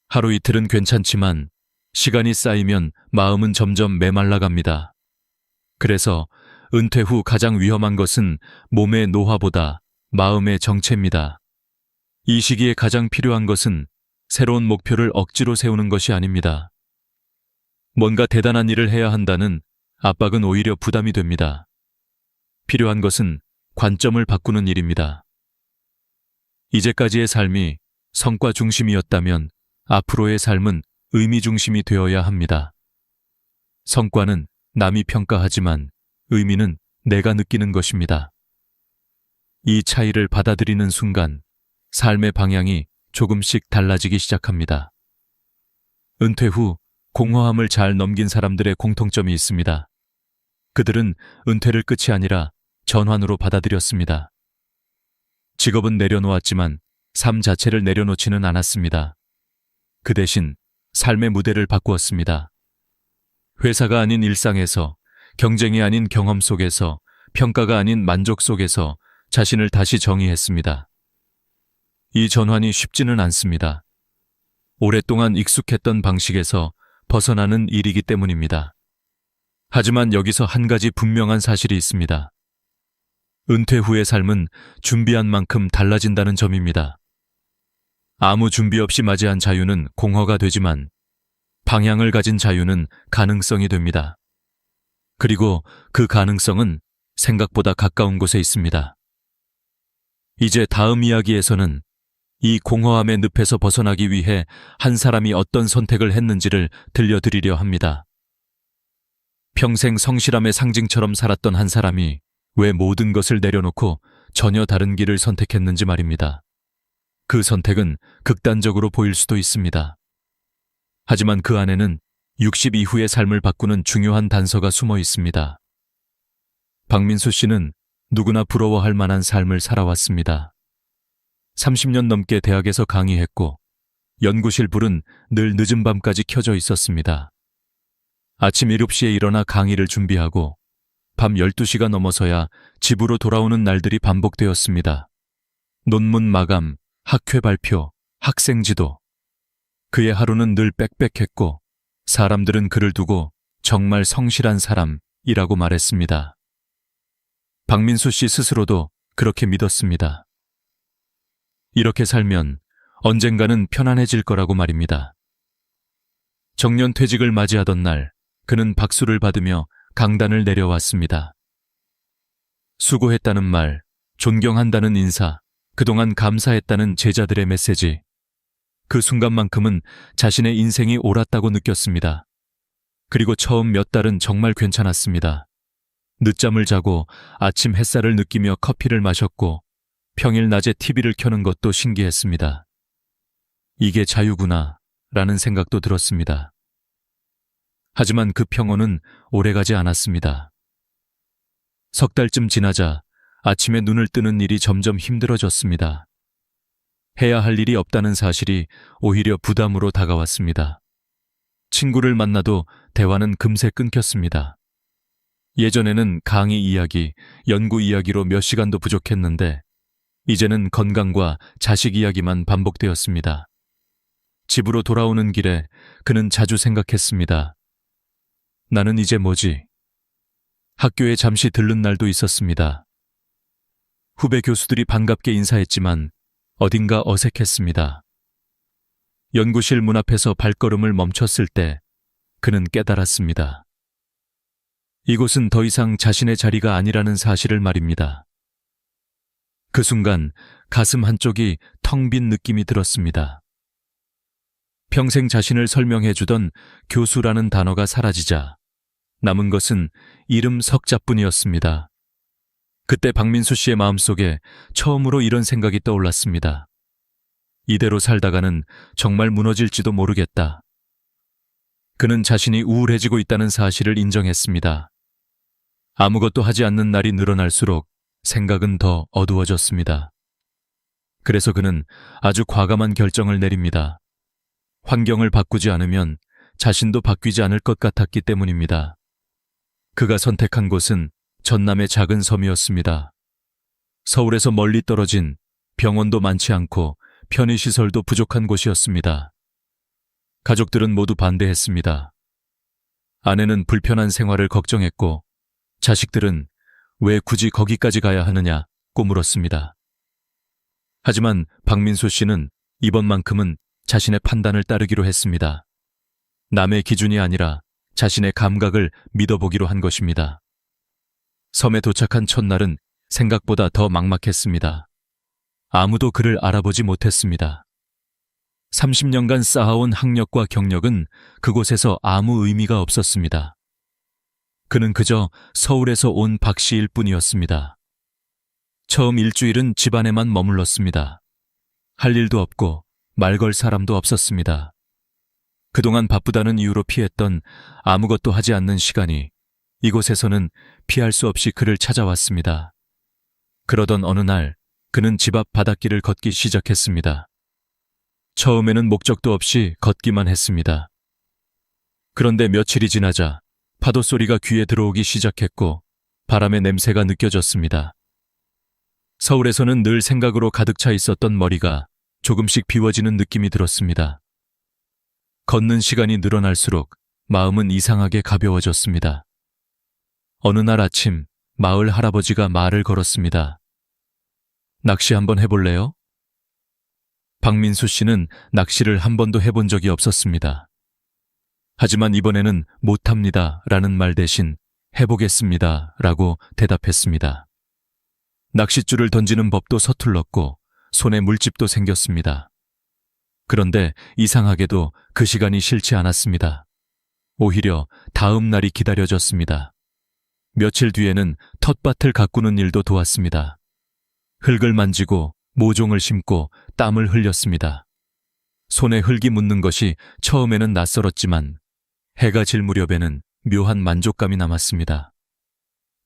하루 이틀은 괜찮지만 시간이 쌓이면 마음은 점점 메말라갑니다. 그래서 은퇴 후 가장 위험한 것은 몸의 노화보다 마음의 정체입니다. 이 시기에 가장 필요한 것은 새로운 목표를 억지로 세우는 것이 아닙니다. 뭔가 대단한 일을 해야 한다는 압박은 오히려 부담이 됩니다. 필요한 것은 관점을 바꾸는 일입니다. 이제까지의 삶이 성과 중심이었다면 앞으로의 삶은 의미 중심이 되어야 합니다. 성과는 남이 평가하지만 의미는 내가 느끼는 것입니다. 이 차이를 받아들이는 순간 삶의 방향이 조금씩 달라지기 시작합니다. 은퇴 후 공허함을 잘 넘긴 사람들의 공통점이 있습니다. 그들은 은퇴를 끝이 아니라 전환으로 받아들였습니다. 직업은 내려놓았지만 삶 자체를 내려놓지는 않았습니다. 그 대신 삶의 무대를 바꾸었습니다. 회사가 아닌 일상에서, 경쟁이 아닌 경험 속에서, 평가가 아닌 만족 속에서 자신을 다시 정의했습니다. 이 전환이 쉽지는 않습니다. 오랫동안 익숙했던 방식에서 벗어나는 일이기 때문입니다. 하지만 여기서 한 가지 분명한 사실이 있습니다. 은퇴 후의 삶은 준비한 만큼 달라진다는 점입니다. 아무 준비 없이 맞이한 자유는 공허가 되지만 방향을 가진 자유는 가능성이 됩니다. 그리고 그 가능성은 생각보다 가까운 곳에 있습니다. 이제 다음 이야기에서는 이 공허함의 늪에서 벗어나기 위해 한 사람이 어떤 선택을 했는지를 들려드리려 합니다. 평생 성실함의 상징처럼 살았던 한 사람이 왜 모든 것을 내려놓고 전혀 다른 길을 선택했는지 말입니다. 그 선택은 극단적으로 보일 수도 있습니다. 하지만 그 안에는 60 이후의 삶을 바꾸는 중요한 단서가 숨어 있습니다. 박민수 씨는 누구나 부러워할 만한 삶을 살아왔습니다. 30년 넘게 대학에서 강의했고 연구실 불은 늘 늦은 밤까지 켜져 있었습니다. 아침 7시에 일어나 강의를 준비하고 밤 12시가 넘어서야 집으로 돌아오는 날들이 반복되었습니다. 논문 마감, 학회 발표, 학생 지도. 그의 하루는 늘 빽빽했고 사람들은 그를 두고 정말 성실한 사람이라고 말했습니다. 박민수 씨 스스로도 그렇게 믿었습니다. 이렇게 살면 언젠가는 편안해질 거라고 말입니다. 정년 퇴직을 맞이하던 날 그는 박수를 받으며 강단을 내려왔습니다. 수고했다는 말, 존경한다는 인사, 그동안 감사했다는 제자들의 메시지. 그 순간만큼은 자신의 인생이 옳았다고 느꼈습니다. 그리고 처음 몇 달은 정말 괜찮았습니다. 늦잠을 자고 아침 햇살을 느끼며 커피를 마셨고 평일 낮에 TV를 켜는 것도 신기했습니다. 이게 자유구나 라는 생각도 들었습니다. 하지만 그 평온은 오래가지 않았습니다. 석 달쯤 지나자 아침에 눈을 뜨는 일이 점점 힘들어졌습니다. 해야 할 일이 없다는 사실이 오히려 부담으로 다가왔습니다. 친구를 만나도 대화는 금세 끊겼습니다. 예전에는 강의 이야기, 연구 이야기로 몇 시간도 부족했는데 이제는 건강과 자식 이야기만 반복되었습니다. 집으로 돌아오는 길에 그는 자주 생각했습니다. 나는 이제 뭐지? 학교에 잠시 들른 날도 있었습니다. 후배 교수들이 반갑게 인사했지만 어딘가 어색했습니다. 연구실 문 앞에서 발걸음을 멈췄을 때 그는 깨달았습니다. 이곳은 더 이상 자신의 자리가 아니라는 사실을 말입니다. 그 순간 가슴 한쪽이 텅 빈 느낌이 들었습니다. 평생 자신을 설명해주던 교수라는 단어가 사라지자 남은 것은 이름 석자뿐이었습니다. 그때 박민수 씨의 마음속에 처음으로 이런 생각이 떠올랐습니다. 이대로 살다가는 정말 무너질지도 모르겠다. 그는 자신이 우울해지고 있다는 사실을 인정했습니다. 아무것도 하지 않는 날이 늘어날수록 생각은 더 어두워졌습니다. 그래서 그는 아주 과감한 결정을 내립니다. 환경을 바꾸지 않으면 자신도 바뀌지 않을 것 같았기 때문입니다. 그가 선택한 곳은 전남의 작은 섬이었습니다. 서울에서 멀리 떨어진 병원도 많지 않고 편의시설도 부족한 곳이었습니다. 가족들은 모두 반대했습니다. 아내는 불편한 생활을 걱정했고 자식들은 왜 굳이 거기까지 가야 하느냐고 물었습니다. 하지만 박민수 씨는 이번만큼은 자신의 판단을 따르기로 했습니다. 남의 기준이 아니라 자신의 감각을 믿어보기로 한 것입니다. 섬에 도착한 첫날은 생각보다 더 막막했습니다. 아무도 그를 알아보지 못했습니다. 30년간 쌓아온 학력과 경력은 그곳에서 아무 의미가 없었습니다. 그는 그저 서울에서 온 박 씨일 뿐이었습니다. 처음 일주일은 집안에만 머물렀습니다. 할 일도 없고 말 걸 사람도 없었습니다. 그동안 바쁘다는 이유로 피했던 아무것도 하지 않는 시간이 이곳에서는 피할 수 없이 그를 찾아왔습니다. 그러던 어느 날 그는 집 앞 바닷길을 걷기 시작했습니다. 처음에는 목적도 없이 걷기만 했습니다. 그런데 며칠이 지나자 파도 소리가 귀에 들어오기 시작했고 바람의 냄새가 느껴졌습니다. 서울에서는 늘 생각으로 가득 차 있었던 머리가 조금씩 비워지는 느낌이 들었습니다. 걷는 시간이 늘어날수록 마음은 이상하게 가벼워졌습니다. 어느 날 아침 마을 할아버지가 말을 걸었습니다. 낚시 한번 해볼래요? 박민수 씨는 낚시를 한 번도 해본 적이 없었습니다. 하지만 이번에는 못합니다 라는 말 대신 해보겠습니다 라고 대답했습니다. 낚싯줄을 던지는 법도 서툴렀고 손에 물집도 생겼습니다. 그런데 이상하게도 그 시간이 싫지 않았습니다. 오히려 다음 날이 기다려졌습니다. 며칠 뒤에는 텃밭을 가꾸는 일도 도왔습니다. 흙을 만지고 모종을 심고 땀을 흘렸습니다. 손에 흙이 묻는 것이 처음에는 낯설었지만 해가 질 무렵에는 묘한 만족감이 남았습니다.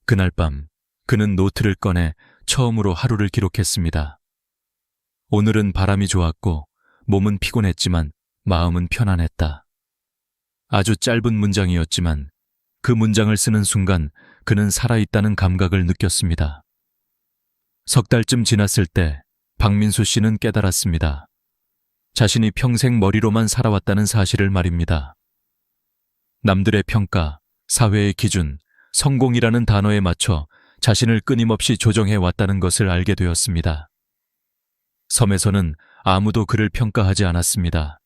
그날 밤 그는 노트를 꺼내 처음으로 하루를 기록했습니다. 오늘은 바람이 좋았고 몸은 피곤했지만 마음은 편안했다. 아주 짧은 문장이었지만 그 문장을 쓰는 순간 그는 살아있다는 감각을 느꼈습니다. 석 달쯤 지났을 때 박민수 씨는 깨달았습니다. 자신이 평생 머리로만 살아왔다는 사실을 말입니다. 남들의 평가, 사회의 기준, 성공이라는 단어에 맞춰 자신을 끊임없이 조정해 왔다는 것을 알게 되었습니다. 섬에서는 아무도 그를 평가하지 않았습니다.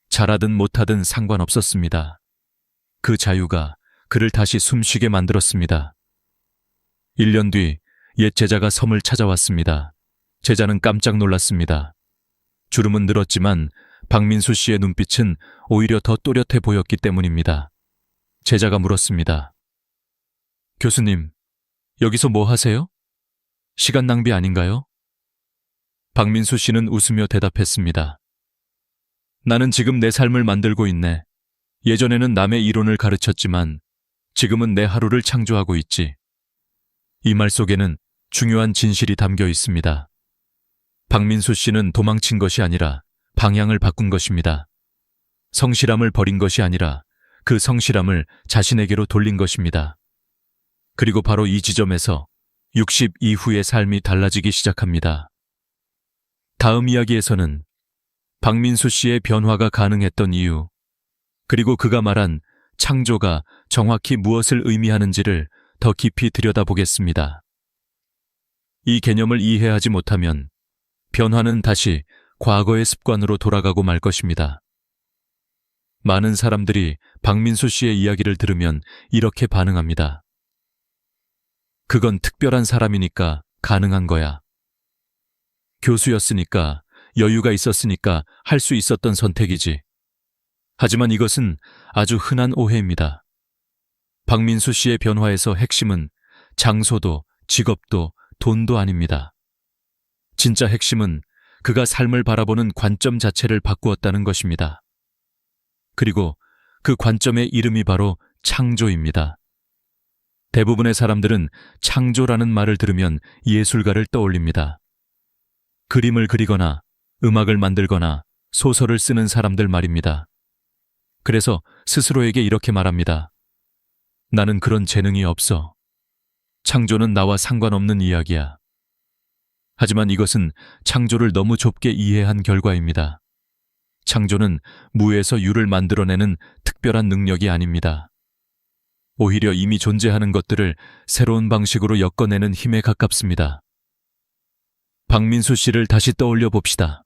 잘하든 못하든 상관없었습니다. 그 자유가 그를 다시 숨쉬게 만들었습니다. 1년 뒤 옛 제자가 섬을 찾아왔습니다. 제자는 깜짝 놀랐습니다. 주름은 늘었지만 박민수 씨의 눈빛은 오히려 더 또렷해 보였기 때문입니다. 제자가 물었습니다. 교수님, 여기서 뭐 하세요? 시간 낭비 아닌가요? 박민수 씨는 웃으며 대답했습니다. 나는 지금 내 삶을 만들고 있네. 예전에는 남의 이론을 가르쳤지만 지금은 내 하루를 창조하고 있지. 이 말 속에는 중요한 진실이 담겨 있습니다. 박민수 씨는 도망친 것이 아니라 방향을 바꾼 것입니다. 성실함을 버린 것이 아니라 그 성실함을 자신에게로 돌린 것입니다. 그리고 바로 이 지점에서 60 이후의 삶이 달라지기 시작합니다. 다음 이야기에서는 박민수 씨의 변화가 가능했던 이유, 그리고 그가 말한 창조가 정확히 무엇을 의미하는지를 더 깊이 들여다보겠습니다. 이 개념을 이해하지 못하면 변화는 다시 과거의 습관으로 돌아가고 말 것입니다. 많은 사람들이 박민수 씨의 이야기를 들으면 이렇게 반응합니다. 그건 특별한 사람이니까 가능한 거야. 교수였으니까, 여유가 있었으니까 할 수 있었던 선택이지. 하지만 이것은 아주 흔한 오해입니다. 박민수 씨의 변화에서 핵심은 장소도 직업도 돈도 아닙니다. 진짜 핵심은 그가 삶을 바라보는 관점 자체를 바꾸었다는 것입니다. 그리고 그 관점의 이름이 바로 창조입니다. 대부분의 사람들은 창조라는 말을 들으면 예술가를 떠올립니다. 그림을 그리거나 음악을 만들거나 소설을 쓰는 사람들 말입니다. 그래서 스스로에게 이렇게 말합니다. 나는 그런 재능이 없어. 창조는 나와 상관없는 이야기야. 하지만 이것은 창조를 너무 좁게 이해한 결과입니다. 창조는 무에서 유를 만들어내는 특별한 능력이 아닙니다. 오히려 이미 존재하는 것들을 새로운 방식으로 엮어내는 힘에 가깝습니다. 박민수 씨를 다시 떠올려 봅시다.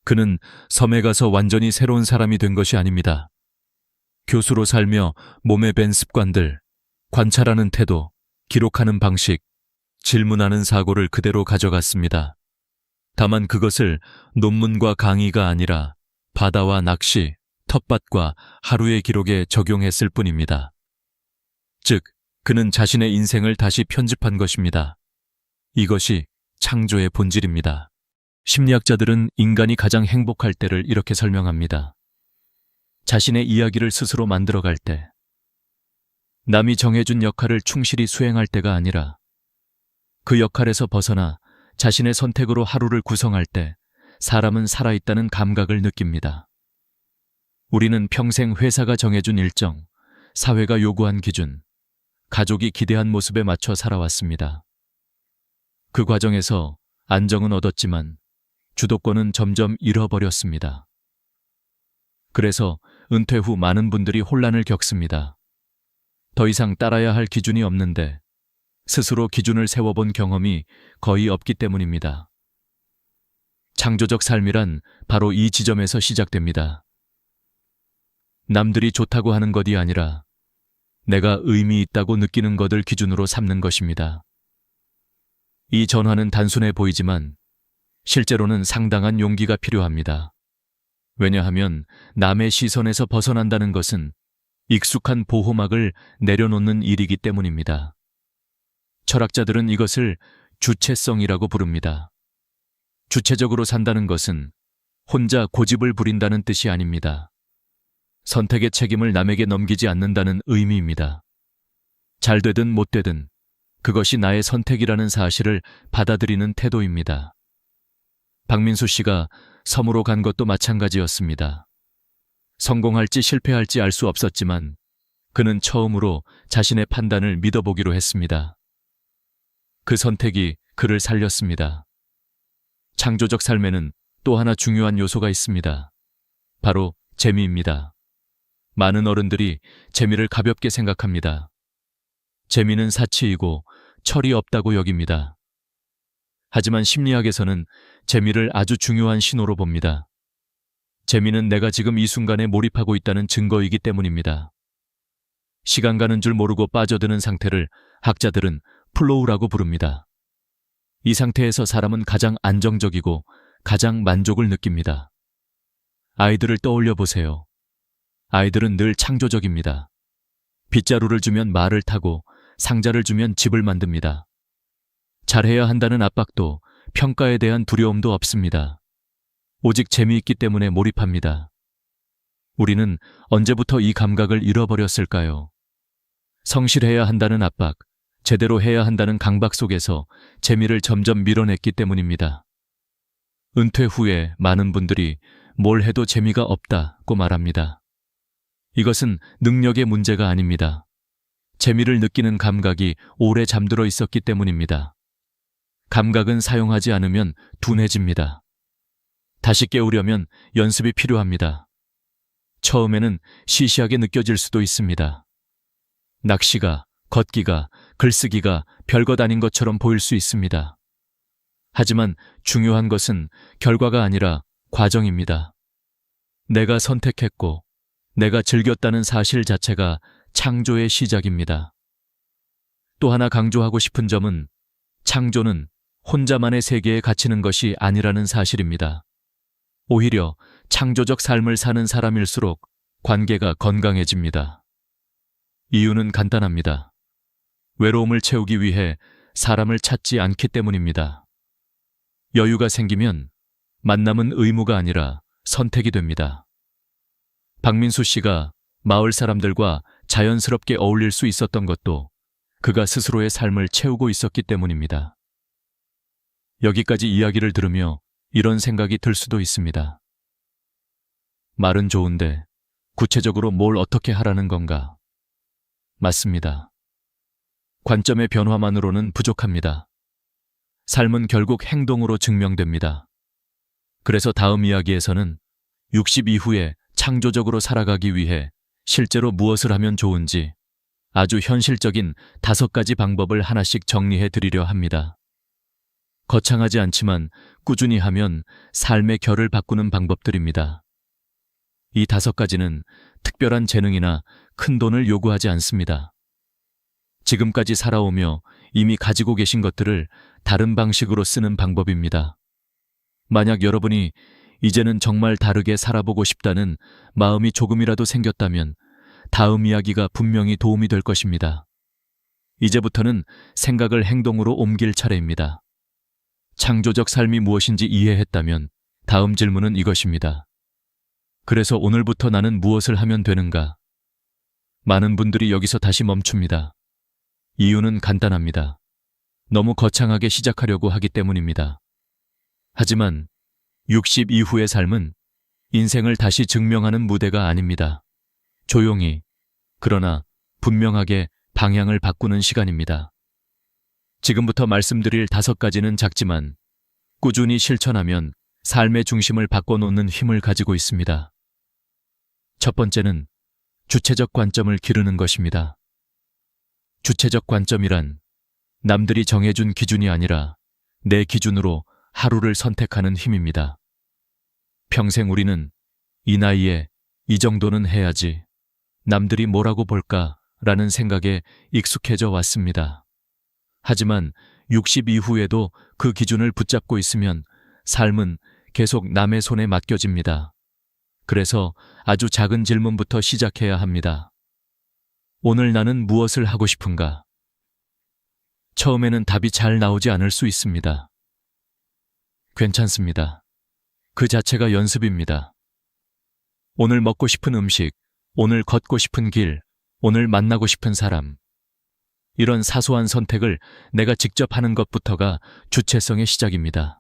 그는 섬에 가서 완전히 새로운 사람이 된 것이 아닙니다. 교수로 살며 몸에 밴 습관들, 관찰하는 태도, 기록하는 방식, 질문하는 사고를 그대로 가져갔습니다. 다만 그것을 논문과 강의가 아니라 바다와 낚시, 텃밭과 하루의 기록에 적용했을 뿐입니다. 즉, 그는 자신의 인생을 다시 편집한 것입니다. 이것이 창조의 본질입니다. 심리학자들은 인간이 가장 행복할 때를 이렇게 설명합니다. 자신의 이야기를 스스로 만들어갈 때, 남이 정해준 역할을 충실히 수행할 때가 아니라 그 역할에서 벗어나 자신의 선택으로 하루를 구성할 때 사람은 살아있다는 감각을 느낍니다. 우리는 평생 회사가 정해준 일정, 사회가 요구한 기준, 가족이 기대한 모습에 맞춰 살아왔습니다. 그 과정에서 안정은 얻었지만 주도권은 점점 잃어버렸습니다. 그래서 은퇴 후 많은 분들이 혼란을 겪습니다. 더 이상 따라야 할 기준이 없는데 스스로 기준을 세워본 경험이 거의 없기 때문입니다. 창조적 삶이란 바로 이 지점에서 시작됩니다. 남들이 좋다고 하는 것이 아니라 내가 의미 있다고 느끼는 것을 기준으로 삼는 것입니다. 이 전환은 단순해 보이지만 실제로는 상당한 용기가 필요합니다. 왜냐하면 남의 시선에서 벗어난다는 것은 익숙한 보호막을 내려놓는 일이기 때문입니다. 철학자들은 이것을 주체성이라고 부릅니다. 주체적으로 산다는 것은 혼자 고집을 부린다는 뜻이 아닙니다. 선택의 책임을 남에게 넘기지 않는다는 의미입니다. 잘 되든 못 되든 그것이 나의 선택이라는 사실을 받아들이는 태도입니다. 박민수 씨가 섬으로 간 것도 마찬가지였습니다. 성공할지 실패할지 알 수 없었지만 그는 처음으로 자신의 판단을 믿어보기로 했습니다. 그 선택이 그를 살렸습니다. 창조적 삶에는 또 하나 중요한 요소가 있습니다. 바로 재미입니다. 많은 어른들이 재미를 가볍게 생각합니다. 재미는 사치이고 철이 없다고 여깁니다. 하지만 심리학에서는 재미를 아주 중요한 신호로 봅니다. 재미는 내가 지금 이 순간에 몰입하고 있다는 증거이기 때문입니다. 시간 가는 줄 모르고 빠져드는 상태를 학자들은 플로우라고 부릅니다. 이 상태에서 사람은 가장 안정적이고 가장 만족을 느낍니다. 아이들을 떠올려 보세요. 아이들은 늘 창조적입니다. 빗자루를 주면 말을 타고 상자를 주면 집을 만듭니다. 잘해야 한다는 압박도 평가에 대한 두려움도 없습니다. 오직 재미있기 때문에 몰입합니다. 우리는 언제부터 이 감각을 잃어버렸을까요? 성실해야 한다는 압박, 제대로 해야 한다는 강박 속에서 재미를 점점 밀어냈기 때문입니다. 은퇴 후에 많은 분들이 뭘 해도 재미가 없다고 말합니다. 이것은 능력의 문제가 아닙니다. 재미를 느끼는 감각이 오래 잠들어 있었기 때문입니다. 감각은 사용하지 않으면 둔해집니다. 다시 깨우려면 연습이 필요합니다. 처음에는 시시하게 느껴질 수도 있습니다. 낚시가, 걷기가, 글쓰기가 별것 아닌 것처럼 보일 수 있습니다. 하지만 중요한 것은 결과가 아니라 과정입니다. 내가 선택했고, 내가 즐겼다는 사실 자체가 창조의 시작입니다. 또 하나 강조하고 싶은 점은 창조는 혼자만의 세계에 갇히는 것이 아니라는 사실입니다. 오히려 창조적 삶을 사는 사람일수록 관계가 건강해집니다. 이유는 간단합니다. 외로움을 채우기 위해 사람을 찾지 않기 때문입니다. 여유가 생기면 만남은 의무가 아니라 선택이 됩니다. 박민수 씨가 마을 사람들과 자연스럽게 어울릴 수 있었던 것도 그가 스스로의 삶을 채우고 있었기 때문입니다. 여기까지 이야기를 들으며 이런 생각이 들 수도 있습니다. 말은 좋은데 구체적으로 뭘 어떻게 하라는 건가? 맞습니다. 관점의 변화만으로는 부족합니다. 삶은 결국 행동으로 증명됩니다. 그래서 다음 이야기에서는 60 이후에 창조적으로 살아가기 위해 실제로 무엇을 하면 좋은지 아주 현실적인 5가지 방법을 하나씩 정리해 드리려 합니다. 거창하지 않지만 꾸준히 하면 삶의 결을 바꾸는 방법들입니다. 이 5가지는 특별한 재능이나 큰 돈을 요구하지 않습니다. 지금까지 살아오며 이미 가지고 계신 것들을 다른 방식으로 쓰는 방법입니다. 만약 여러분이 이제는 정말 다르게 살아보고 싶다는 마음이 조금이라도 생겼다면 다음 이야기가 분명히 도움이 될 것입니다. 이제부터는 생각을 행동으로 옮길 차례입니다. 창조적 삶이 무엇인지 이해했다면 다음 질문은 이것입니다. 그래서 오늘부터 나는 무엇을 하면 되는가? 많은 분들이 여기서 다시 멈춥니다. 이유는 간단합니다. 너무 거창하게 시작하려고 하기 때문입니다. 하지만 60 이후의 삶은 인생을 다시 증명하는 무대가 아닙니다. 조용히, 그러나 분명하게 방향을 바꾸는 시간입니다. 지금부터 말씀드릴 5가지는 작지만 꾸준히 실천하면 삶의 중심을 바꿔놓는 힘을 가지고 있습니다. 첫 번째는 주체적 관점을 기르는 것입니다. 주체적 관점이란 남들이 정해준 기준이 아니라 내 기준으로 하루를 선택하는 힘입니다. 평생 우리는 이 나이에 이 정도는 해야지, 남들이 뭐라고 볼까라는 생각에 익숙해져 왔습니다. 하지만 60 이후에도 그 기준을 붙잡고 있으면 삶은 계속 남의 손에 맡겨집니다. 그래서 아주 작은 질문부터 시작해야 합니다. 오늘 나는 무엇을 하고 싶은가? 처음에는 답이 잘 나오지 않을 수 있습니다. 괜찮습니다. 그 자체가 연습입니다. 오늘 먹고 싶은 음식, 오늘 걷고 싶은 길, 오늘 만나고 싶은 사람. 이런 사소한 선택을 내가 직접 하는 것부터가 주체성의 시작입니다.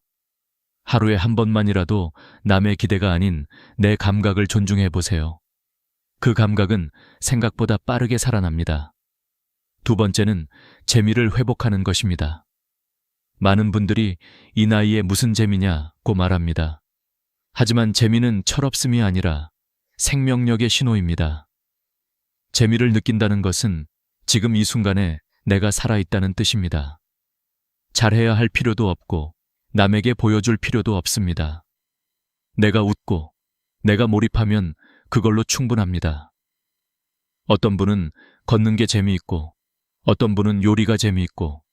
하루에 한 번만이라도 남의 기대가 아닌 내 감각을 존중해 보세요. 그 감각은 생각보다 빠르게 살아납니다. 두 번째는 재미를 회복하는 것입니다. 많은 분들이 이 나이에 무슨 재미냐고 말합니다. 하지만 재미는 철없음이 아니라 생명력의 신호입니다. 재미를 느낀다는 것은 지금 이 순간에 내가 살아있다는 뜻입니다. 잘해야 할 필요도 없고 남에게 보여줄 필요도 없습니다. 내가 웃고 내가 몰입하면 그걸로 충분합니다. 어떤 분은 걷는 게 재미있고, 어떤 분은 요리가 재미있고,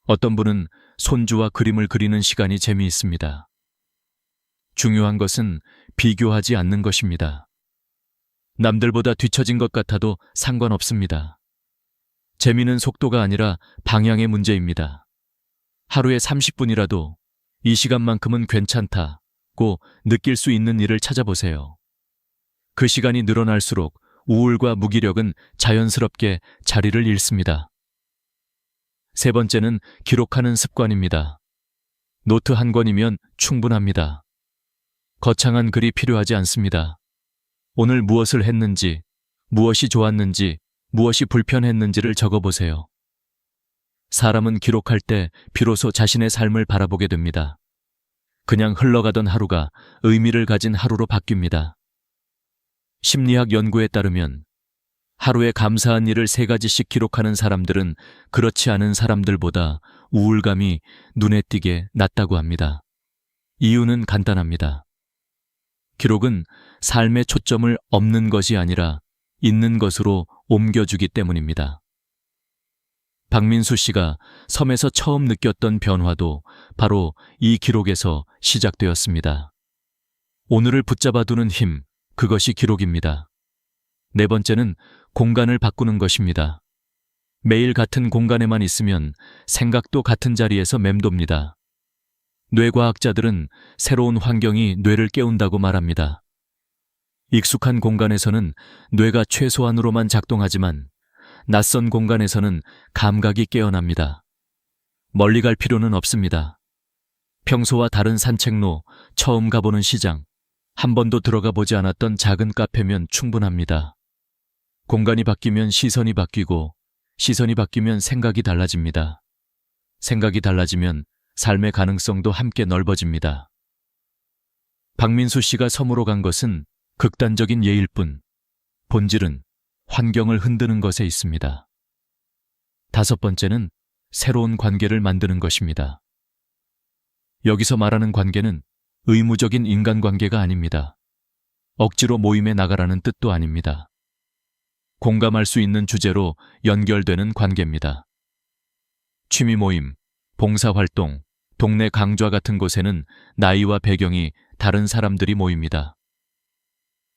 어떤 분은 손주와 그림을 그리는 시간이 재미있습니다. 중요한 것은 비교하지 않는 것입니다. 남들보다 뒤처진 것 같아도 상관없습니다. 재미는 속도가 아니라 방향의 문제입니다. 하루에 30분이라도 이 시간만큼은 괜찮다고 느낄 수 있는 일을 찾아보세요. 그 시간이 늘어날수록 우울과 무기력은 자연스럽게 자리를 잃습니다. 세 번째는 기록하는 습관입니다. 노트 한 권이면 충분합니다. 거창한 글이 필요하지 않습니다. 오늘 무엇을 했는지, 무엇이 좋았는지, 무엇이 불편했는지를 적어보세요. 사람은 기록할 때 비로소 자신의 삶을 바라보게 됩니다. 그냥 흘러가던 하루가 의미를 가진 하루로 바뀝니다. 심리학 연구에 따르면 하루에 감사한 일을 3가지씩 기록하는 사람들은 그렇지 않은 사람들보다 우울감이 눈에 띄게 낮다고 합니다. 이유는 간단합니다. 기록은 삶의 초점을 없는 것이 아니라 있는 것으로 옮겨주기 때문입니다. 박민수 씨가 섬에서 처음 느꼈던 변화도 바로 이 기록에서 시작되었습니다. 오늘을 붙잡아두는 힘, 그것이 기록입니다. 네 번째는 공간을 바꾸는 것입니다. 매일 같은 공간에만 있으면 생각도 같은 자리에서 맴돕니다. 뇌과학자들은 새로운 환경이 뇌를 깨운다고 말합니다. 익숙한 공간에서는 뇌가 최소한으로만 작동하지만 낯선 공간에서는 감각이 깨어납니다. 멀리 갈 필요는 없습니다. 평소와 다른 산책로, 처음 가보는 시장, 한 번도 들어가 보지 않았던 작은 카페면 충분합니다. 공간이 바뀌면 시선이 바뀌고, 시선이 바뀌면 생각이 달라집니다. 생각이 달라지면 삶의 가능성도 함께 넓어집니다. 박민수 씨가 섬으로 간 것은 극단적인 예일 뿐, 본질은 환경을 흔드는 것에 있습니다. 다섯 번째는 새로운 관계를 만드는 것입니다. 여기서 말하는 관계는 의무적인 인간관계가 아닙니다. 억지로 모임에 나가라는 뜻도 아닙니다. 공감할 수 있는 주제로 연결되는 관계입니다. 취미 모임, 봉사활동, 동네 강좌 같은 곳에는 나이와 배경이 다른 사람들이 모입니다.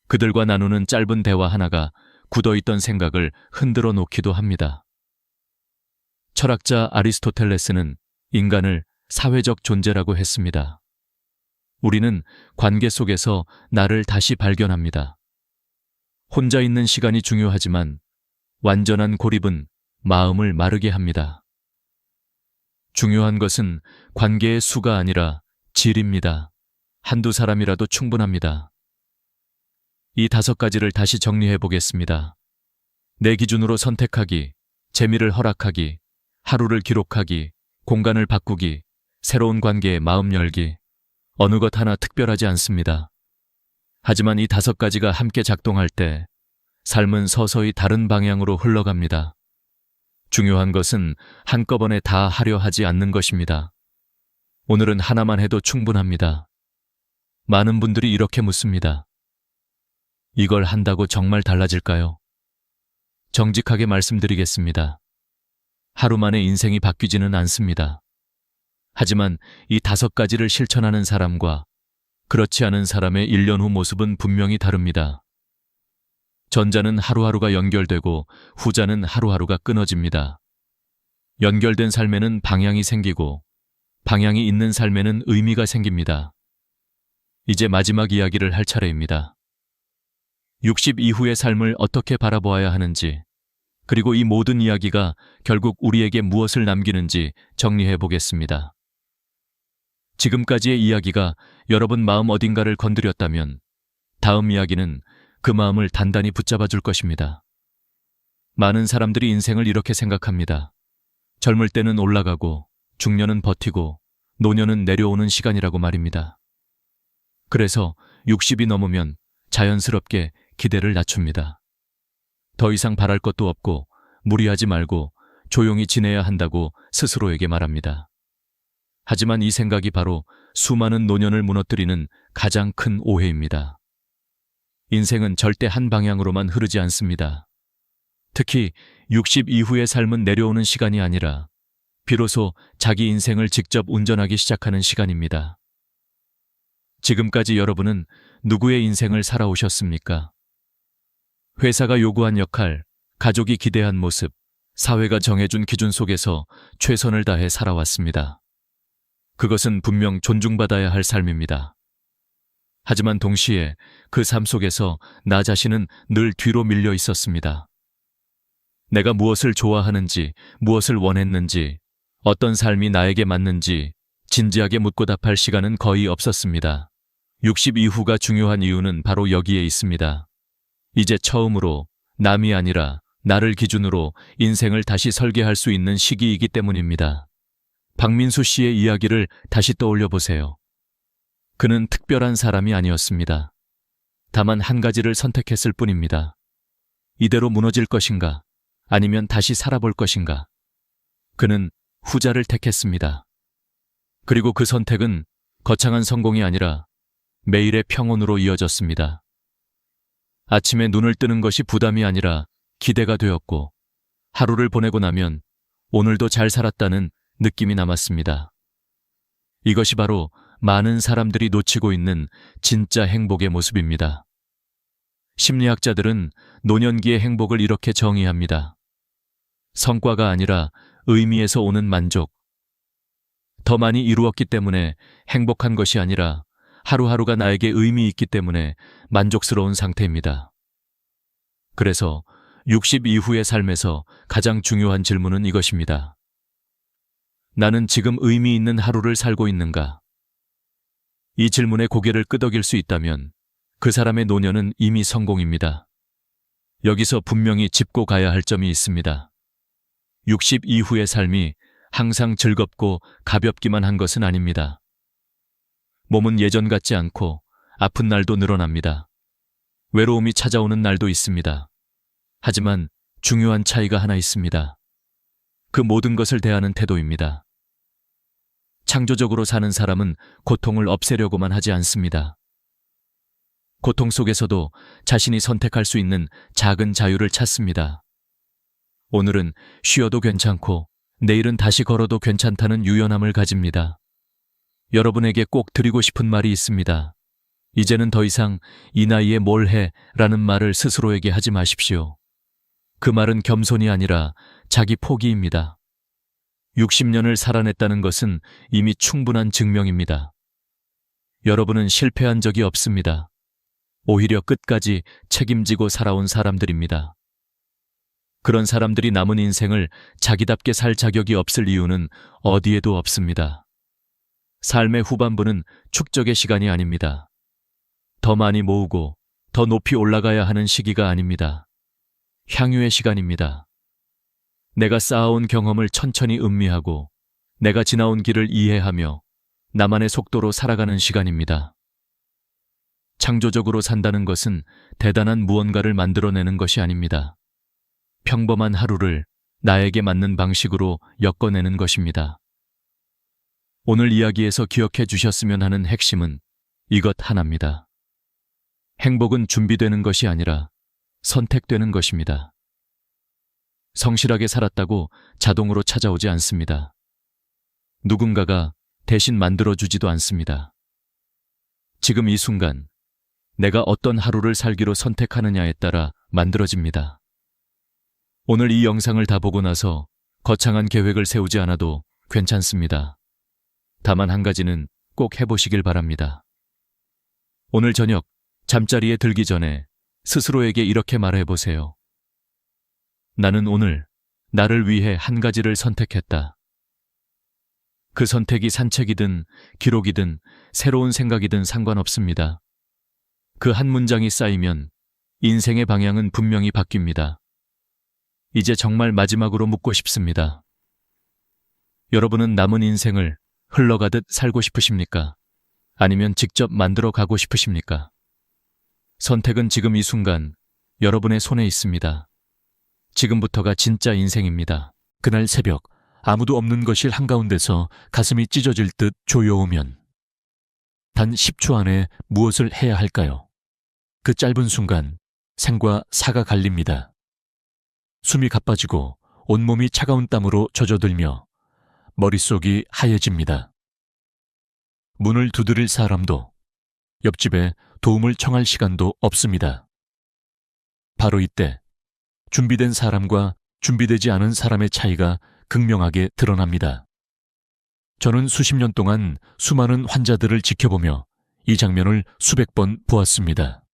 그들과 나누는 짧은 대화 하나가 굳어있던 생각을 흔들어 놓기도 합니다. 철학자 아리스토텔레스는 인간을 사회적 존재라고 했습니다. 우리는 관계 속에서 나를 다시 발견합니다. 혼자 있는 시간이 중요하지만 완전한 고립은 마음을 마르게 합니다. 중요한 것은 관계의 수가 아니라 질입니다. 한두 사람이라도 충분합니다. 이 5가지를 다시 정리해 보겠습니다. 내 기준으로 선택하기, 재미를 허락하기, 하루를 기록하기, 공간을 바꾸기, 새로운 관계에 마음 열기. 어느 것 하나 특별하지 않습니다. 하지만 이 5가지가 함께 작동할 때 삶은 서서히 다른 방향으로 흘러갑니다. 중요한 것은 한꺼번에 다 하려 하지 않는 것입니다. 오늘은 하나만 해도 충분합니다. 많은 분들이 이렇게 묻습니다. 이걸 한다고 정말 달라질까요? 정직하게 말씀드리겠습니다. 하루 만에 인생이 바뀌지는 않습니다. 하지만 이 5가지를 실천하는 사람과 그렇지 않은 사람의 1년 후 모습은 분명히 다릅니다. 전자는 하루하루가 연결되고 후자는 하루하루가 끊어집니다. 연결된 삶에는 방향이 생기고 방향이 있는 삶에는 의미가 생깁니다. 이제 마지막 이야기를 할 차례입니다. 60 이후의 삶을 어떻게 바라보아야 하는지, 그리고 이 모든 이야기가 결국 우리에게 무엇을 남기는지 정리해 보겠습니다. 지금까지의 이야기가 여러분 마음 어딘가를 건드렸다면 다음 이야기는 그 마음을 단단히 붙잡아 줄 것입니다. 많은 사람들이 인생을 이렇게 생각합니다. 젊을 때는 올라가고 중년은 버티고 노년은 내려오는 시간이라고 말입니다. 그래서 60이 넘으면 자연스럽게 기대를 낮춥니다. 더 이상 바랄 것도 없고 무리하지 말고 조용히 지내야 한다고 스스로에게 말합니다. 하지만 이 생각이 바로 수많은 노년을 무너뜨리는 가장 큰 오해입니다. 인생은 절대 한 방향으로만 흐르지 않습니다. 특히 60 이후의 삶은 내려오는 시간이 아니라 비로소 자기 인생을 직접 운전하기 시작하는 시간입니다. 지금까지 여러분은 누구의 인생을 살아오셨습니까? 회사가 요구한 역할, 가족이 기대한 모습, 사회가 정해준 기준 속에서 최선을 다해 살아왔습니다. 그것은 분명 존중받아야 할 삶입니다. 하지만 동시에 그 삶 속에서 나 자신은 늘 뒤로 밀려 있었습니다. 내가 무엇을 좋아하는지, 무엇을 원했는지, 어떤 삶이 나에게 맞는지 진지하게 묻고 답할 시간은 거의 없었습니다. 60 이후가 중요한 이유는 바로 여기에 있습니다. 이제 처음으로 남이 아니라 나를 기준으로 인생을 다시 설계할 수 있는 시기이기 때문입니다. 박민수 씨의 이야기를 다시 떠올려 보세요. 그는 특별한 사람이 아니었습니다. 다만 한 가지를 선택했을 뿐입니다. 이대로 무너질 것인가, 아니면 다시 살아볼 것인가. 그는 후자를 택했습니다. 그리고 그 선택은 거창한 성공이 아니라 매일의 평온으로 이어졌습니다. 아침에 눈을 뜨는 것이 부담이 아니라 기대가 되었고, 하루를 보내고 나면 오늘도 잘 살았다는 느낌이 남았습니다. 이것이 바로 많은 사람들이 놓치고 있는 진짜 행복의 모습입니다. 심리학자들은 노년기의 행복을 이렇게 정의합니다. 성과가 아니라 의미에서 오는 만족. 더 많이 이루었기 때문에 행복한 것이 아니라 하루하루가 나에게 의미 있기 때문에 만족스러운 상태입니다. 그래서 60 이후의 삶에서 가장 중요한 질문은 이것입니다. 나는 지금 의미 있는 하루를 살고 있는가? 이 질문에 고개를 끄덕일 수 있다면 그 사람의 노년은 이미 성공입니다. 여기서 분명히 짚고 가야 할 점이 있습니다. 60 이후의 삶이 항상 즐겁고 가볍기만 한 것은 아닙니다. 몸은 예전 같지 않고 아픈 날도 늘어납니다. 외로움이 찾아오는 날도 있습니다. 하지만 중요한 차이가 하나 있습니다. 그 모든 것을 대하는 태도입니다. 창조적으로 사는 사람은 고통을 없애려고만 하지 않습니다. 고통 속에서도 자신이 선택할 수 있는 작은 자유를 찾습니다. 오늘은 쉬어도 괜찮고 내일은 다시 걸어도 괜찮다는 유연함을 가집니다. 여러분에게 꼭 드리고 싶은 말이 있습니다. 이제는 더 이상 이 나이에 뭘 해? 라는 말을 스스로에게 하지 마십시오. 그 말은 겸손이 아니라 자기 포기입니다. 60년을 살아냈다는 것은 이미 충분한 증명입니다. 여러분은 실패한 적이 없습니다. 오히려 끝까지 책임지고 살아온 사람들입니다. 그런 사람들이 남은 인생을 자기답게 살 자격이 없을 이유는 어디에도 없습니다. 삶의 후반부는 축적의 시간이 아닙니다. 더 많이 모으고 더 높이 올라가야 하는 시기가 아닙니다. 향유의 시간입니다. 내가 쌓아온 경험을 천천히 음미하고 내가 지나온 길을 이해하며 나만의 속도로 살아가는 시간입니다. 창조적으로 산다는 것은 대단한 무언가를 만들어내는 것이 아닙니다. 평범한 하루를 나에게 맞는 방식으로 엮어내는 것입니다. 오늘 이야기에서 기억해 주셨으면 하는 핵심은 이것 하나입니다. 행복은 준비되는 것이 아니라 선택되는 것입니다. 성실하게 살았다고 자동으로 찾아오지 않습니다. 누군가가 대신 만들어주지도 않습니다. 지금 이 순간 내가 어떤 하루를 살기로 선택하느냐에 따라 만들어집니다. 오늘 이 영상을 다 보고 나서 거창한 계획을 세우지 않아도 괜찮습니다. 다만 한 가지는 꼭 해보시길 바랍니다. 오늘 저녁 잠자리에 들기 전에 스스로에게 이렇게 말해보세요. 나는 오늘 나를 위해 한 가지를 선택했다. 그 선택이 산책이든 기록이든 새로운 생각이든 상관없습니다. 그 한 문장이 쌓이면 인생의 방향은 분명히 바뀝니다. 이제 정말 마지막으로 묻고 싶습니다. 여러분은 남은 인생을 흘러가듯 살고 싶으십니까? 아니면 직접 만들어 가고 싶으십니까? 선택은 지금 이 순간 여러분의 손에 있습니다. 지금부터가 진짜 인생입니다. 그날 새벽 아무도 없는 거실 한가운데서 가슴이 찢어질 듯 조여오면 단 10초 안에 무엇을 해야 할까요? 그 짧은 순간 생과 사가 갈립니다. 숨이 가빠지고 온몸이 차가운 땀으로 젖어들며 머릿속이 하얘집니다. 문을 두드릴 사람도 옆집에 도움을 청할 시간도 없습니다. 바로 이때 준비된 사람과 준비되지 않은 사람의 차이가 극명하게 드러납니다. 저는 수십 년 동안 수많은 환자들을 지켜보며 이 장면을 수백 번 보았습니다.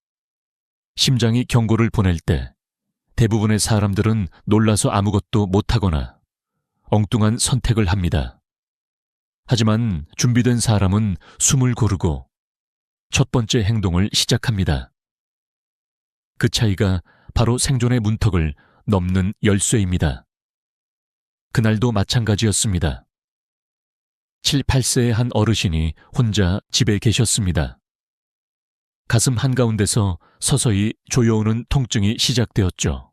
심장이 경고를 보낼 때 대부분의 사람들은 놀라서 아무것도 못하거나 엉뚱한 선택을 합니다. 하지만 준비된 사람은 숨을 고르고 첫 번째 행동을 시작합니다. 그 차이가 바로 생존의 문턱을 넘는 열쇠입니다. 그날도 마찬가지였습니다. 7, 8세의 한 어르신이 혼자 집에 계셨습니다. 가슴 한가운데서 서서히 조여오는 통증이 시작되었죠.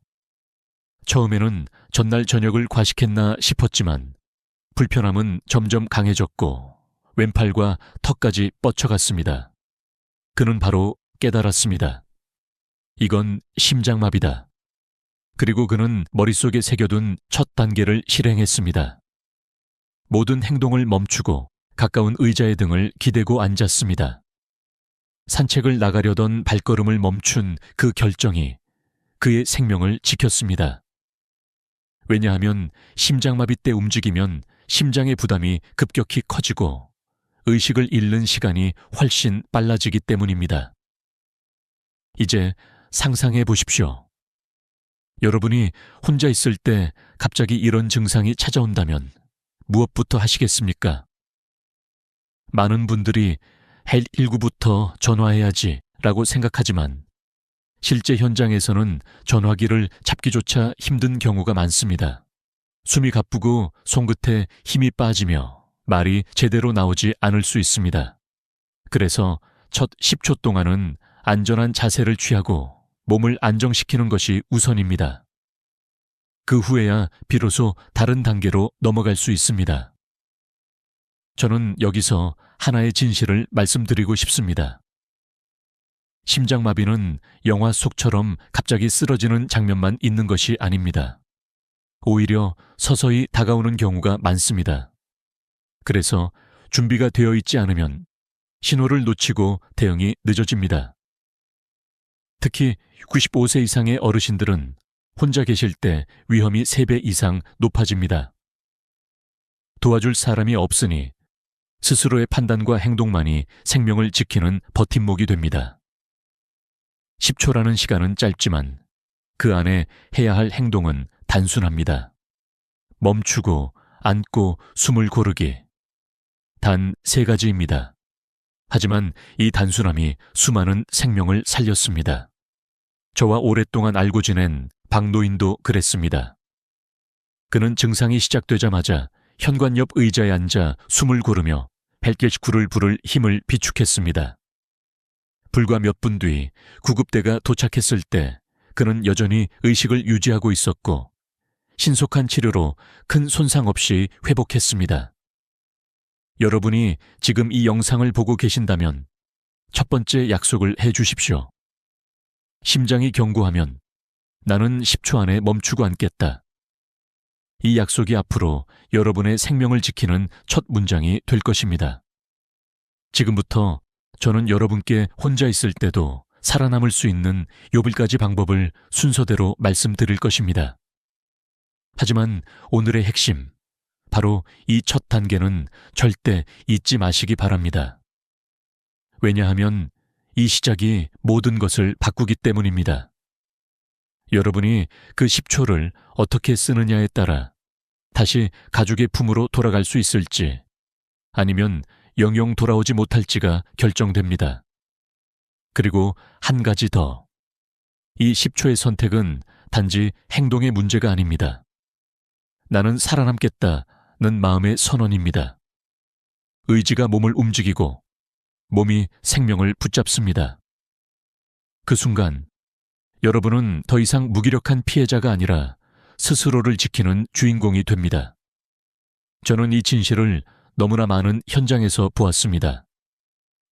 처음에는 전날 저녁을 과식했나 싶었지만 불편함은 점점 강해졌고 왼팔과 턱까지 뻗쳐갔습니다. 그는 바로 깨달았습니다. 이건 심장마비다. 그리고 그는 머릿속에 새겨둔 첫 단계를 실행했습니다. 모든 행동을 멈추고 가까운 의자의 등을 기대고 앉았습니다. 산책을 나가려던 발걸음을 멈춘 그 결정이 그의 생명을 지켰습니다. 왜냐하면 심장마비 때 움직이면 심장의 부담이 급격히 커지고 의식을 잃는 시간이 훨씬 빨라지기 때문입니다. 이제 상상해 보십시오. 여러분이 혼자 있을 때 갑자기 이런 증상이 찾아온다면 무엇부터 하시겠습니까? 많은 분들이 119부터 전화해야지 라고 생각하지만 실제 현장에서는 전화기를 잡기조차 힘든 경우가 많습니다. 숨이 가쁘고 손끝에 힘이 빠지며 말이 제대로 나오지 않을 수 있습니다. 그래서 첫 10초 동안은 안전한 자세를 취하고 몸을 안정시키는 것이 우선입니다. 그 후에야 비로소 다른 단계로 넘어갈 수 있습니다. 저는 여기서 하나의 진실을 말씀드리고 싶습니다. 심장마비는 영화 속처럼 갑자기 쓰러지는 장면만 있는 것이 아닙니다. 오히려 서서히 다가오는 경우가 많습니다. 그래서 준비가 되어 있지 않으면 신호를 놓치고 대응이 늦어집니다. 특히 95세 이상의 어르신들은 혼자 계실 때 위험이 3배 이상 높아집니다. 도와줄 사람이 없으니 스스로의 판단과 행동만이 생명을 지키는 버팀목이 됩니다. 10초라는 시간은 짧지만 그 안에 해야 할 행동은 단순합니다. 멈추고 앉고 숨을 고르기. 단 3가지입니다. 하지만 이 단순함이 수많은 생명을 살렸습니다. 저와 오랫동안 알고 지낸 박노인도 그랬습니다. 그는 증상이 시작되자마자 현관 옆 의자에 앉아 숨을 고르며 벨게시쿨을 부를 힘을 비축했습니다. 불과 몇 분 뒤 구급대가 도착했을 때 그는 여전히 의식을 유지하고 있었고 신속한 치료로 큰 손상 없이 회복했습니다. 여러분이 지금 이 영상을 보고 계신다면 첫 번째 약속을 해 주십시오. 심장이 경고하면 나는 10초 안에 멈추고 앉겠다. 이 약속이 앞으로 여러분의 생명을 지키는 첫 문장이 될 것입니다. 지금부터 저는 여러분께 혼자 있을 때도 살아남을 수 있는 8가지 방법을 순서대로 말씀드릴 것입니다. 하지만 오늘의 핵심, 바로 이 첫 단계는 절대 잊지 마시기 바랍니다. 왜냐하면 이 시작이 모든 것을 바꾸기 때문입니다. 여러분이 그 10초를 어떻게 쓰느냐에 따라 다시 가족의 품으로 돌아갈 수 있을지 아니면 영영 돌아오지 못할지가 결정됩니다. 그리고 한 가지 더. 이 10초의 선택은 단지 행동의 문제가 아닙니다. 나는 살아남겠다는 마음의 선언입니다. 의지가 몸을 움직이고 몸이 생명을 붙잡습니다. 그 순간 여러분은 더 이상 무기력한 피해자가 아니라 스스로를 지키는 주인공이 됩니다. 저는 이 진실을 너무나 많은 현장에서 보았습니다.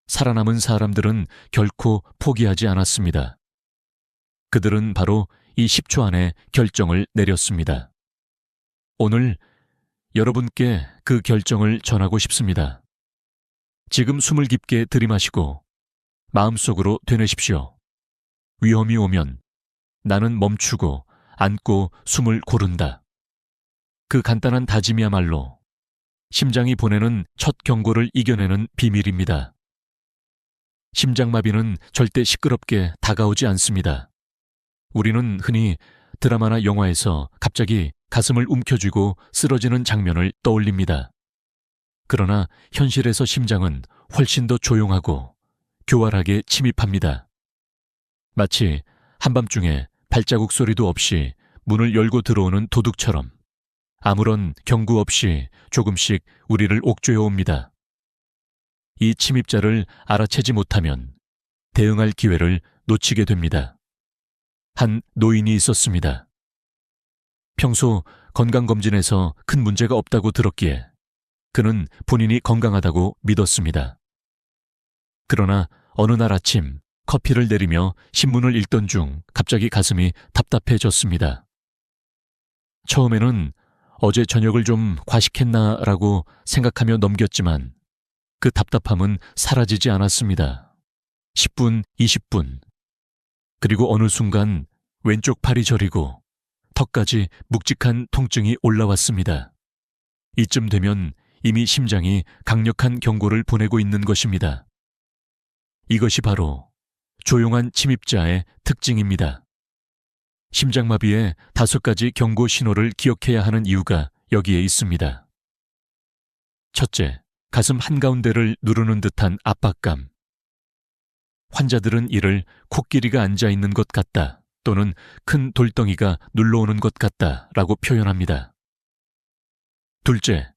살아남은 사람들은 결코 포기하지 않았습니다. 그들은 바로 이 10초 안에 결정을 내렸습니다. 오늘 여러분께 그 결정을 전하고 싶습니다. 지금 숨을 깊게 들이마시고 마음속으로 되뇌십시오. 위험이 오면 나는 멈추고 앉고 숨을 고른다. 그 간단한 다짐이야말로 심장이 보내는 첫 경고를 이겨내는 비밀입니다. 심장마비는 절대 시끄럽게 다가오지 않습니다. 우리는 흔히 드라마나 영화에서 갑자기 가슴을 움켜쥐고 쓰러지는 장면을 떠올립니다. 그러나 현실에서 심장은 훨씬 더 조용하고 교활하게 침입합니다. 마치 한밤중에 발자국 소리도 없이 문을 열고 들어오는 도둑처럼 아무런 경고 없이 조금씩 우리를 옥죄어 옵니다. 이 침입자를 알아채지 못하면 대응할 기회를 놓치게 됩니다. 한 노인이 있었습니다. 평소 건강검진에서 큰 문제가 없다고 들었기에 그는 본인이 건강하다고 믿었습니다. 그러나 어느 날 아침 커피를 내리며 신문을 읽던 중 갑자기 가슴이 답답해졌습니다. 처음에는 어제 저녁을 좀 과식했나라고 생각하며 넘겼지만 그 답답함은 사라지지 않았습니다. 10분, 20분. 그리고 어느 순간 왼쪽 팔이 저리고 턱까지 묵직한 통증이 올라왔습니다. 이쯤 되면 이미 심장이 강력한 경고를 보내고 있는 것입니다. 이것이 바로 조용한 침입자의 특징입니다. 심장마비의 5가지 경고 신호를 기억해야 하는 이유가 여기에 있습니다. 첫째, 가슴 한가운데를 누르는 듯한 압박감. 환자들은 이를 코끼리가 앉아있는 것 같다 또는 큰 돌덩이가 눌러오는 것 같다 라고 표현합니다. 둘째,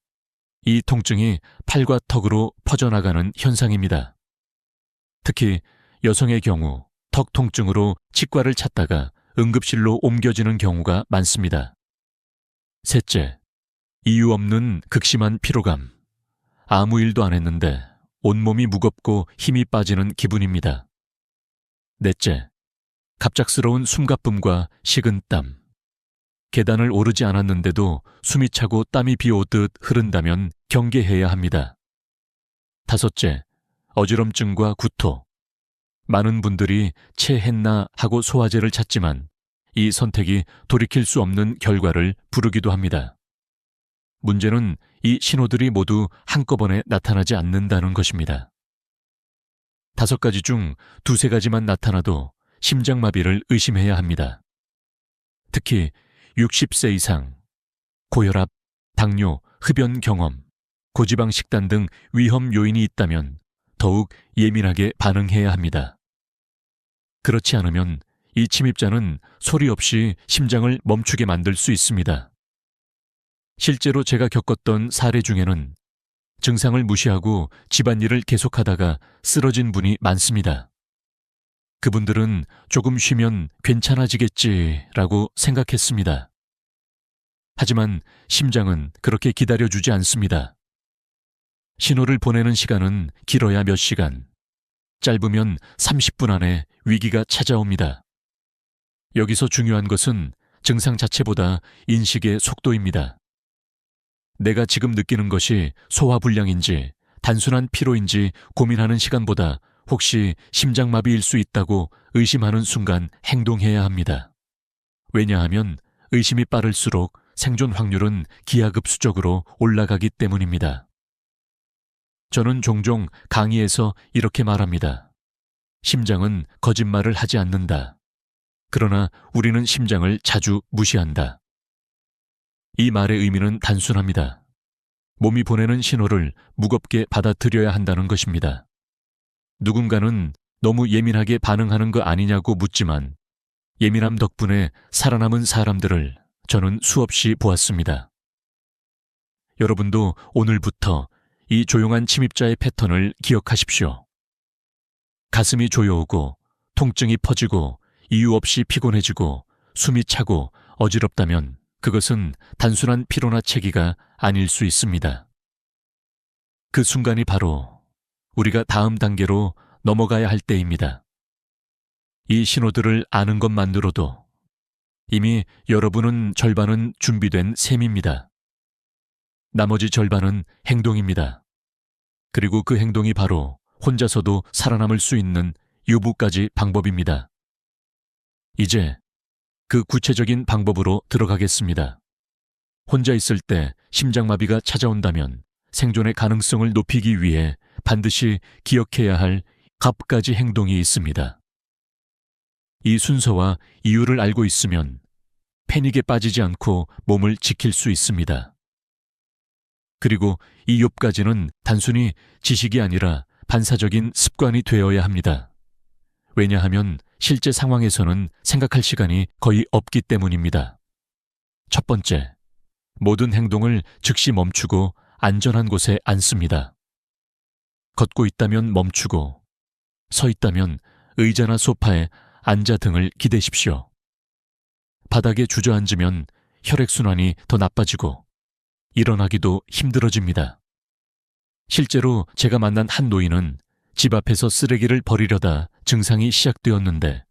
이 통증이 팔과 턱으로 퍼져나가는 현상입니다. 특히 여성의 경우 턱 통증으로 치과를 찾다가 응급실로 옮겨지는 경우가 많습니다. 셋째, 이유 없는 극심한 피로감. 아무 일도 안 했는데 온몸이 무겁고 힘이 빠지는 기분입니다. 넷째, 갑작스러운 숨가쁨과 식은땀. 계단을 오르지 않았는데도 숨이 차고 땀이 비오듯 흐른다면 경계해야 합니다. 다섯째, 어지럼증과 구토. 많은 분들이 체했나 하고 소화제를 찾지만 이 선택이 돌이킬 수 없는 결과를 부르기도 합니다. 문제는 이 신호들이 모두 한꺼번에 나타나지 않는다는 것입니다. 5가지 중 2-3가지만 나타나도 심장마비를 의심해야 합니다. 특히 60세 이상, 고혈압, 당뇨, 흡연 경험, 고지방 식단 등 위험 요인이 있다면 더욱 예민하게 반응해야 합니다. 그렇지 않으면 이 침입자는 소리 없이 심장을 멈추게 만들 수 있습니다. 실제로 제가 겪었던 사례 중에는 증상을 무시하고 집안일을 계속하다가 쓰러진 분이 많습니다. 그분들은 조금 쉬면 괜찮아지겠지라고 생각했습니다. 하지만 심장은 그렇게 기다려주지 않습니다. 신호를 보내는 시간은 길어야 몇 시간, 짧으면 30분 안에 위기가 찾아옵니다. 여기서 중요한 것은 증상 자체보다 인식의 속도입니다. 내가 지금 느끼는 것이 소화불량인지 단순한 피로인지 고민하는 시간보다 혹시 심장마비일 수 있다고 의심하는 순간 행동해야 합니다. 왜냐하면 의심이 빠를수록 생존 확률은 기하급수적으로 올라가기 때문입니다. 저는 종종 강의에서 이렇게 말합니다. 심장은 거짓말을 하지 않는다. 그러나 우리는 심장을 자주 무시한다. 이 말의 의미는 단순합니다. 몸이 보내는 신호를 무겁게 받아들여야 한다는 것입니다. 누군가는 너무 예민하게 반응하는 거 아니냐고 묻지만 예민함 덕분에 살아남은 사람들을 저는 수없이 보았습니다. 여러분도 오늘부터 이 조용한 침입자의 패턴을 기억하십시오. 가슴이 조여오고 통증이 퍼지고 이유 없이 피곤해지고 숨이 차고 어지럽다면 그것은 단순한 피로나 체기가 아닐 수 있습니다. 그 순간이 바로 우리가 다음 단계로 넘어가야 할 때입니다. 이 신호들을 아는 것만으로도 이미 여러분은 절반은 준비된 셈입니다. 나머지 절반은 행동입니다. 그리고 그 행동이 바로 혼자서도 살아남을 수 있는 유부까지 방법입니다. 이제 그 구체적인 방법으로 들어가겠습니다. 혼자 있을 때 심장마비가 찾아온다면 생존의 가능성을 높이기 위해 반드시 기억해야 할 갑가지 행동이 있습니다. 이 순서와 이유를 알고 있으면 패닉에 빠지지 않고 몸을 지킬 수 있습니다. 그리고 이 욥가지는 단순히 지식이 아니라 반사적인 습관이 되어야 합니다. 왜냐하면 실제 상황에서는 생각할 시간이 거의 없기 때문입니다. 첫 번째, 모든 행동을 즉시 멈추고 안전한 곳에 앉습니다. 걷고 있다면 멈추고, 서 있다면 의자나 소파에 앉아 등을 기대십시오. 바닥에 주저앉으면 혈액순환이 더 나빠지고 일어나기도 힘들어집니다. 실제로 제가 만난 한 노인은 집 앞에서 쓰레기를 버리려다 증상이 시작되었는데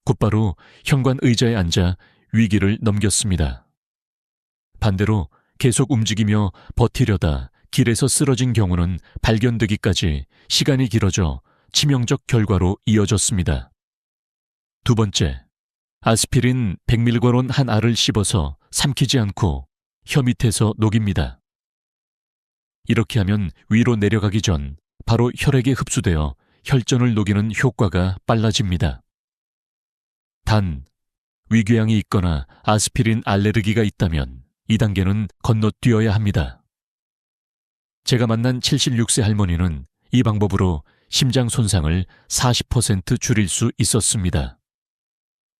곧바로 현관 의자에 앉아 위기를 넘겼습니다. 반대로 계속 움직이며 버티려다 길에서 쓰러진 경우는 발견되기까지 시간이 길어져 치명적 결과로 이어졌습니다. 두 번째, 아스피린 100mg원 한 알을 씹어서 삼키지 않고 혀 밑에서 녹입니다. 이렇게 하면 위로 내려가기 전 바로 혈액에 흡수되어 혈전을 녹이는 효과가 빨라집니다. 단, 위궤양이 있거나 아스피린 알레르기가 있다면 이 단계는 건너뛰어야 합니다. 제가 만난 76세 할머니는 이 방법으로 심장 손상을 40% 줄일 수 있었습니다.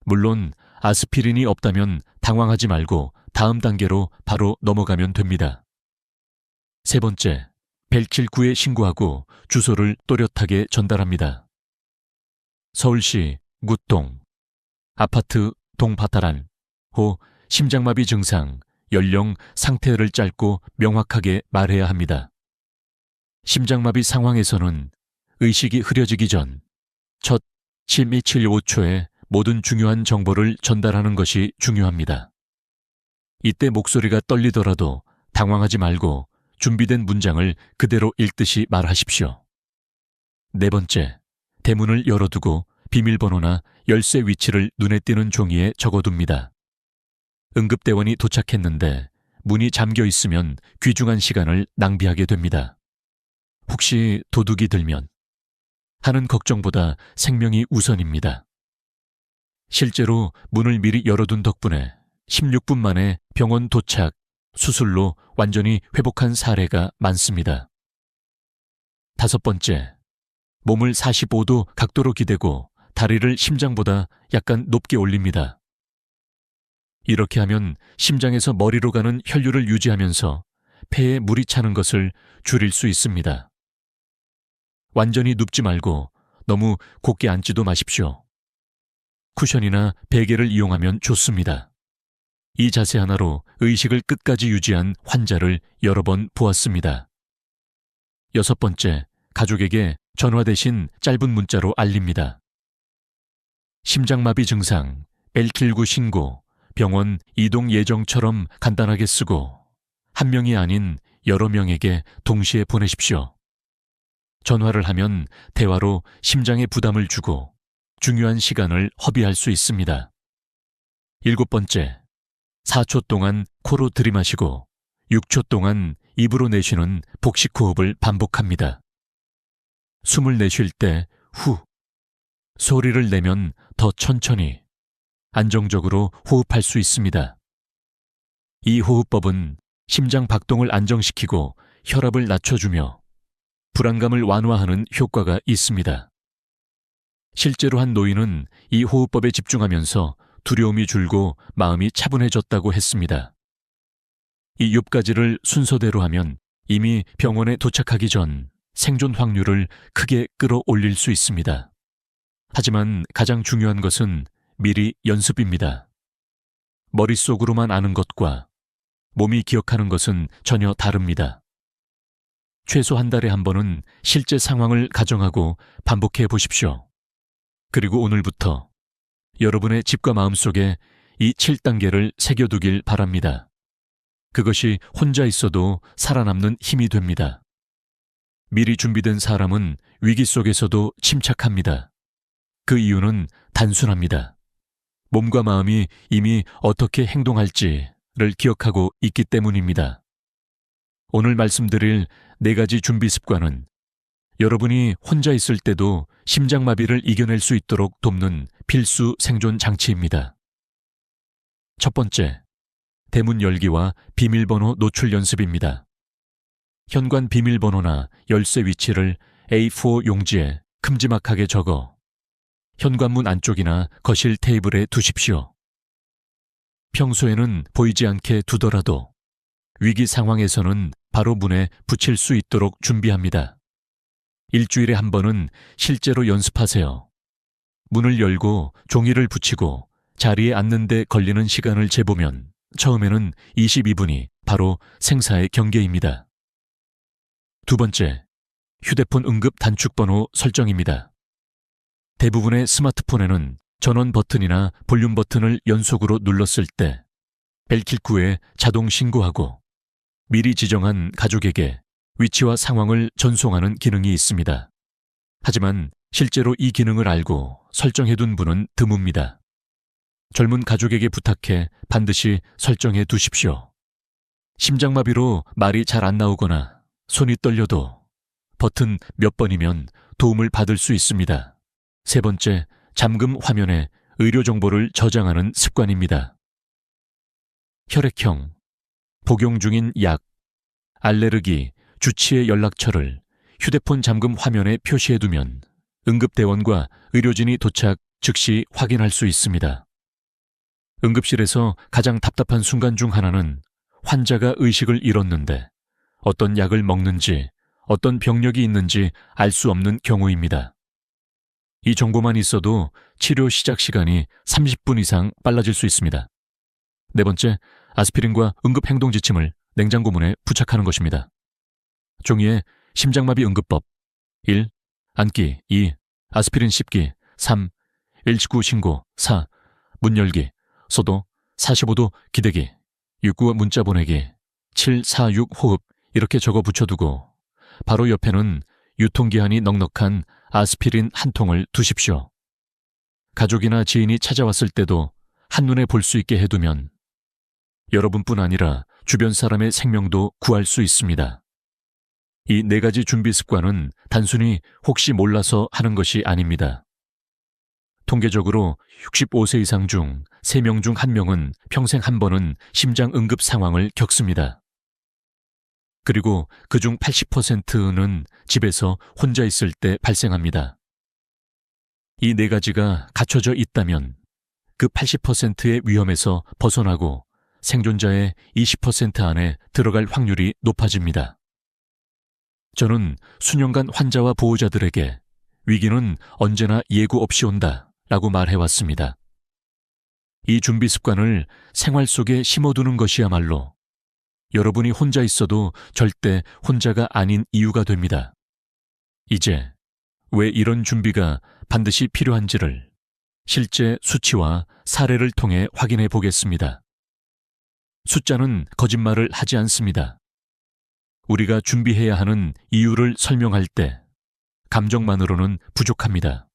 물론 아스피린이 없다면 당황하지 말고 다음 단계로 바로 넘어가면 됩니다. 세 번째, 119에 신고하고 주소를 또렷하게 전달합니다. 서울시 굿동, 아파트 동바타란, 호 심장마비 증상, 연령, 상태를 짧고 명확하게 말해야 합니다. 심장마비 상황에서는 의식이 흐려지기 전 첫 1275초에 모든 중요한 정보를 전달하는 것이 중요합니다. 이때 목소리가 떨리더라도 당황하지 말고 준비된 문장을 그대로 읽듯이 말하십시오. 네 번째, 대문을 열어두고 비밀번호나 열쇠 위치를 눈에 띄는 종이에 적어둡니다. 응급대원이 도착했는데 문이 잠겨 있으면 귀중한 시간을 낭비하게 됩니다. 혹시 도둑이 들면 하는 걱정보다 생명이 우선입니다. 실제로 문을 미리 열어둔 덕분에 16분 만에 병원 도착, 수술로 완전히 회복한 사례가 많습니다. 다섯 번째, 몸을 45도 각도로 기대고 다리를 심장보다 약간 높게 올립니다. 이렇게 하면 심장에서 머리로 가는 혈류를 유지하면서 폐에 물이 차는 것을 줄일 수 있습니다. 완전히 눕지 말고 너무 곧게 앉지도 마십시오. 쿠션이나 베개를 이용하면 좋습니다. 이 자세 하나로 의식을 끝까지 유지한 환자를 여러 번 보았습니다. 여섯 번째, 가족에게 전화 대신 짧은 문자로 알립니다. 심장마비 증상, 119 신고, 병원 이동 예정처럼 간단하게 쓰고 한 명이 아닌 여러 명에게 동시에 보내십시오. 전화를 하면 대화로 심장에 부담을 주고 중요한 시간을 허비할 수 있습니다. 일곱 번째, 4초 동안 코로 들이마시고 6초 동안 입으로 내쉬는 복식 호흡을 반복합니다. 숨을 내쉴 때 후, 소리를 내면 더 천천히, 안정적으로 호흡할 수 있습니다. 이 호흡법은 심장 박동을 안정시키고 혈압을 낮춰주며 불안감을 완화하는 효과가 있습니다. 실제로 한 노인은 이 호흡법에 집중하면서 두려움이 줄고 마음이 차분해졌다고 했습니다. 이 욥가지를 순서대로 하면 이미 병원에 도착하기 전 생존 확률을 크게 끌어올릴 수 있습니다. 하지만 가장 중요한 것은 미리 연습입니다. 머릿속으로만 아는 것과 몸이 기억하는 것은 전혀 다릅니다. 최소 한 달에 한 번은 실제 상황을 가정하고 반복해 보십시오. 그리고 오늘부터 여러분의 집과 마음속에 이 7단계를 새겨두길 바랍니다. 그것이 혼자 있어도 살아남는 힘이 됩니다. 미리 준비된 사람은 위기 속에서도 침착합니다. 그 이유는 단순합니다. 몸과 마음이 이미 어떻게 행동할지를 기억하고 있기 때문입니다. 오늘 말씀드릴 4가지 준비 습관은 여러분이 혼자 있을 때도 심장마비를 이겨낼 수 있도록 돕는 필수 생존 장치입니다. 첫 번째, 대문 열기와 비밀번호 노출 연습입니다. 현관 비밀번호나 열쇠 위치를 A4 용지에 큼지막하게 적어 현관문 안쪽이나 거실 테이블에 두십시오. 평소에는 보이지 않게 두더라도 위기 상황에서는 바로 문에 붙일 수 있도록 준비합니다. 일주일에 한 번은 실제로 연습하세요. 문을 열고 종이를 붙이고 자리에 앉는 데 걸리는 시간을 재보면 처음에는 22분이 바로 생사의 경계입니다. 두 번째, 휴대폰 응급 단축번호 설정입니다. 대부분의 스마트폰에는 전원 버튼이나 볼륨 버튼을 연속으로 눌렀을 때 벨킬구에 자동 신고하고 미리 지정한 가족에게 위치와 상황을 전송하는 기능이 있습니다. 하지만 실제로 이 기능을 알고 설정해둔 분은 드뭅니다. 젊은 가족에게 부탁해 반드시 설정해 두십시오. 심장마비로 말이 잘 안 나오거나 손이 떨려도 버튼 몇 번이면 도움을 받을 수 있습니다. 세 번째, 잠금 화면에 의료 정보를 저장하는 습관입니다. 혈액형, 복용 중인 약, 알레르기, 주치의 연락처를 휴대폰 잠금 화면에 표시해두면 응급대원과 의료진이 도착 즉시 확인할 수 있습니다. 응급실에서 가장 답답한 순간 중 하나는 환자가 의식을 잃었는데 어떤 약을 먹는지, 어떤 병력이 있는지 알 수 없는 경우입니다. 이 정보만 있어도 치료 시작 시간이 30분 이상 빨라질 수 있습니다. 네 번째, 아스피린과 응급행동지침을 냉장고 문에 부착하는 것입니다. 종이에 심장마비 응급법 1. 앉기 2. 아스피린 씹기 3. 119 신고 4. 문 열기 소도 45도 기대기 69 문자 보내기 746 호흡 이렇게 적어 붙여두고 바로 옆에는 유통기한이 넉넉한 아스피린 한 통을 두십시오. 가족이나 지인이 찾아왔을 때도 한눈에 볼 수 있게 해두면 여러분뿐 아니라 주변 사람의 생명도 구할 수 있습니다. 이 네 가지 준비 습관은 단순히 혹시 몰라서 하는 것이 아닙니다. 통계적으로 65세 이상 중 3명 중 1명은 평생 한 번은 심장 응급 상황을 겪습니다. 그리고 그중 80%는 집에서 혼자 있을 때 발생합니다. 이 네 가지가 갖춰져 있다면 그 80%의 위험에서 벗어나고 생존자의 20% 안에 들어갈 확률이 높아집니다. 저는 수년간 환자와 보호자들에게 위기는 언제나 예고 없이 온다 라고 말해왔습니다. 이 준비 습관을 생활 속에 심어두는 것이야말로 여러분이 혼자 있어도 절대 혼자가 아닌 이유가 됩니다. 이제 왜 이런 준비가 반드시 필요한지를 실제 수치와 사례를 통해 확인해 보겠습니다. 숫자는 거짓말을 하지 않습니다. 우리가 준비해야 하는 이유를 설명할 때 감정만으로는 부족합니다.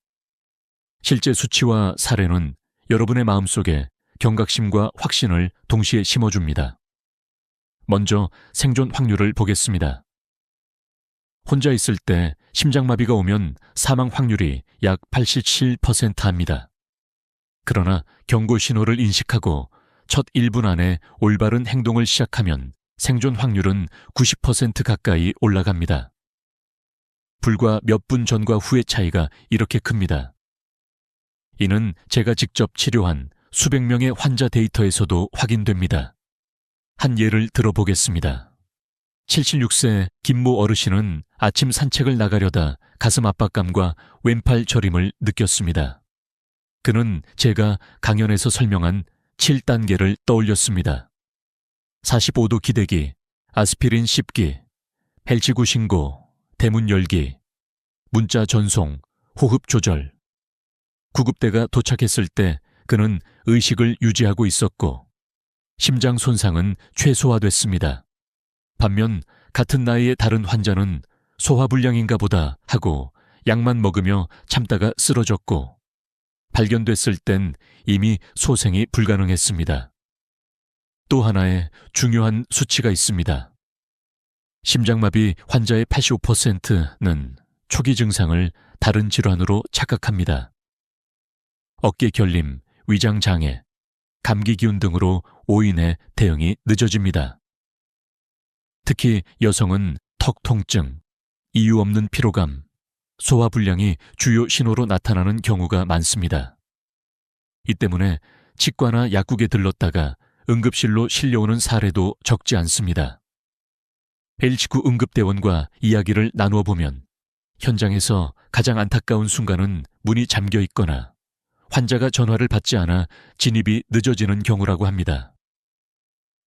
실제 수치와 사례는 여러분의 마음속에 경각심과 확신을 동시에 심어줍니다. 먼저 생존 확률을 보겠습니다. 혼자 있을 때 심장마비가 오면 사망 확률이 약 87% 합니다. 그러나 경고 신호를 인식하고 첫 1분 안에 올바른 행동을 시작하면 생존 확률은 90% 가까이 올라갑니다. 불과 몇 분 전과 후의 차이가 이렇게 큽니다. 이는 제가 직접 치료한 수백 명의 환자 데이터에서도 확인됩니다. 한 예를 들어보겠습니다. 76세 김모 어르신은 아침 산책을 나가려다 가슴 압박감과 왼팔 저림을 느꼈습니다. 그는 제가 강연에서 설명한 7단계를 떠올렸습니다. 45도 기대기, 아스피린 씹기, 벨치구 신고, 대문 열기, 문자 전송, 호흡 조절. 구급대가 도착했을 때 그는 의식을 유지하고 있었고 심장 손상은 최소화됐습니다. 반면 같은 나이의 다른 환자는 소화불량인가 보다 하고 약만 먹으며 참다가 쓰러졌고 발견됐을 땐 이미 소생이 불가능했습니다. 또 하나의 중요한 수치가 있습니다. 심장마비 환자의 85%는 초기 증상을 다른 질환으로 착각합니다. 어깨 결림, 위장 장애, 감기 기운 등으로 오인해 대응이 늦어집니다. 특히 여성은 턱 통증, 이유 없는 피로감, 소화불량이 주요 신호로 나타나는 경우가 많습니다. 이 때문에 치과나 약국에 들렀다가 응급실로 실려오는 사례도 적지 않습니다. 119 응급대원과 이야기를 나누어 보면 현장에서 가장 안타까운 순간은 문이 잠겨 있거나 환자가 전화를 받지 않아 진입이 늦어지는 경우라고 합니다.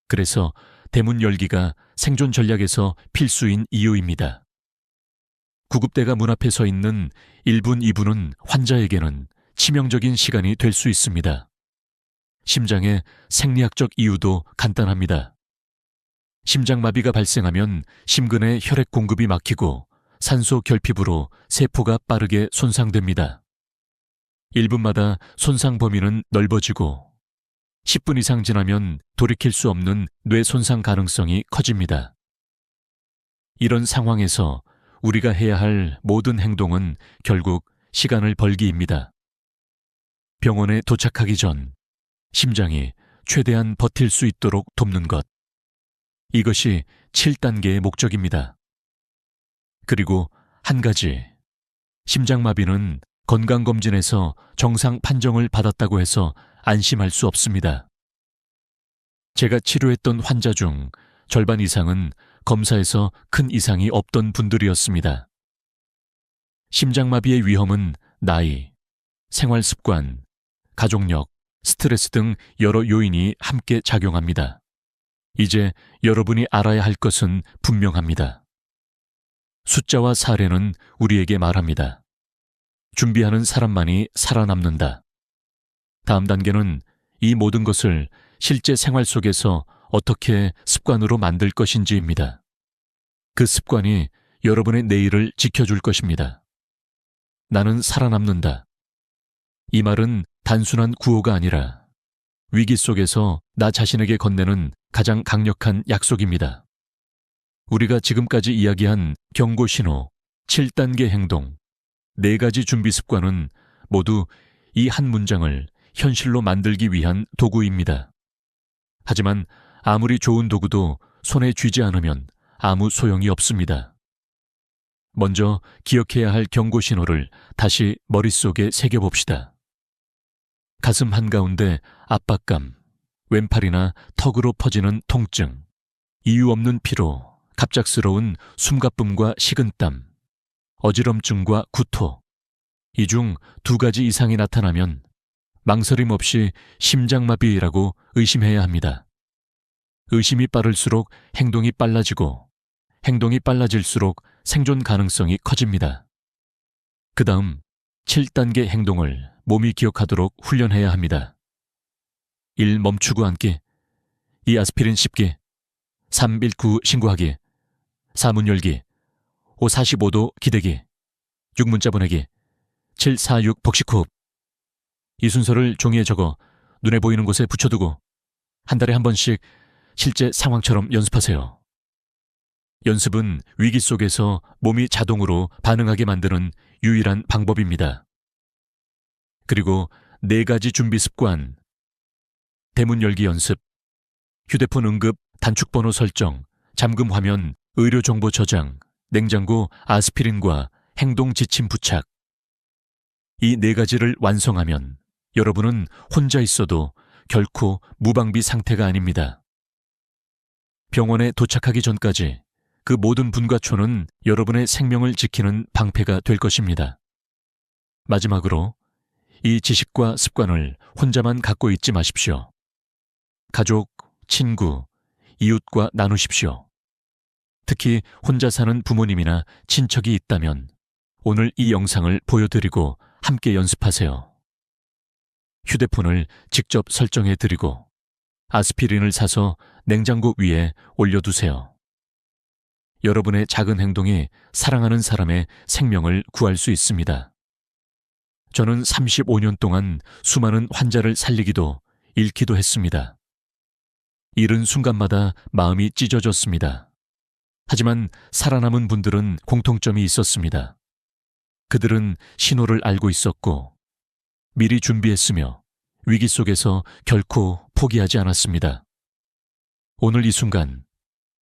그래서 대문 열기가 생존 전략에서 필수인 이유입니다. 구급대가 문 앞에 서 있는 1분, 2분은 환자에게는 치명적인 시간이 될 수 있습니다. 심장의 생리학적 이유도 간단합니다. 심장마비가 발생하면 심근의 혈액 공급이 막히고 산소 결핍으로 세포가 빠르게 손상됩니다. 1분마다 손상 범위는 넓어지고 10분 이상 지나면 돌이킬 수 없는 뇌 손상 가능성이 커집니다. 이런 상황에서 우리가 해야 할 모든 행동은 결국 시간을 벌기입니다. 병원에 도착하기 전 심장이 최대한 버틸 수 있도록 돕는 것. 이것이 7단계의 목적입니다. 그리고 한 가지, 심장마비는 건강검진에서 정상 판정을 받았다고 해서 안심할 수 없습니다. 제가 치료했던 환자 중 절반 이상은 검사에서 큰 이상이 없던 분들이었습니다. 심장마비의 위험은 나이, 생활습관, 가족력, 스트레스 등 여러 요인이 함께 작용합니다. 이제 여러분이 알아야 할 것은 분명합니다. 숫자와 사례는 우리에게 말합니다. 준비하는 사람만이 살아남는다. 다음 단계는 이 모든 것을 실제 생활 속에서 어떻게 습관으로 만들 것인지입니다. 그 습관이 여러분의 내일을 지켜줄 것입니다. 나는 살아남는다. 이 말은 단순한 구호가 아니라 위기 속에서 나 자신에게 건네는 가장 강력한 약속입니다. 우리가 지금까지 이야기한 경고 신호, 7단계 행동, 4가지 준비 습관은 모두 이 한 문장을 현실로 만들기 위한 도구입니다. 하지만 아무리 좋은 도구도 손에 쥐지 않으면 아무 소용이 없습니다. 먼저 기억해야 할 경고 신호를 다시 머릿속에 새겨봅시다. 가슴 한가운데 압박감, 왼팔이나 턱으로 퍼지는 통증, 이유 없는 피로, 갑작스러운 숨가쁨과 식은땀, 어지럼증과 구토. 이 중 2가지 이상이 나타나면 망설임 없이 심장마비라고 의심해야 합니다. 의심이 빠를수록 행동이 빨라지고 행동이 빨라질수록 생존 가능성이 커집니다. 그 다음 7단계 행동을 몸이 기억하도록 훈련해야 합니다. 1. 멈추고 앉기, 2. 아스피린 씹기, 3. 119 신고하기, 4. 문 열기, 5. 45도 기대기, 6. 문자 보내기, 7. 46 복식 호흡. 이 순서를 종이에 적어 눈에 보이는 곳에 붙여두고 한 달에 한 번씩 실제 상황처럼 연습하세요. 연습은 위기 속에서 몸이 자동으로 반응하게 만드는 유일한 방법입니다. 그리고 4가지 준비 습관, 대문 열기 연습, 휴대폰 응급 단축번호 설정, 잠금 화면, 의료 정보 저장, 냉장고 아스피린과 행동 지침 부착. 이 4가지를 완성하면 여러분은 혼자 있어도 결코 무방비 상태가 아닙니다. 병원에 도착하기 전까지 그 모든 분과초는 여러분의 생명을 지키는 방패가 될 것입니다. 마지막으로 이 지식과 습관을 혼자만 갖고 있지 마십시오. 가족, 친구, 이웃과 나누십시오. 특히 혼자 사는 부모님이나 친척이 있다면 오늘 이 영상을 보여드리고 함께 연습하세요. 휴대폰을 직접 설정해 드리고 아스피린을 사서 냉장고 위에 올려두세요. 여러분의 작은 행동이 사랑하는 사람의 생명을 구할 수 있습니다. 저는 35년 동안 수많은 환자를 살리기도 잃기도 했습니다. 잃은 순간마다 마음이 찢어졌습니다. 하지만 살아남은 분들은 공통점이 있었습니다. 그들은 신호를 알고 있었고 미리 준비했으며 위기 속에서 결코 포기하지 않았습니다. 오늘 이 순간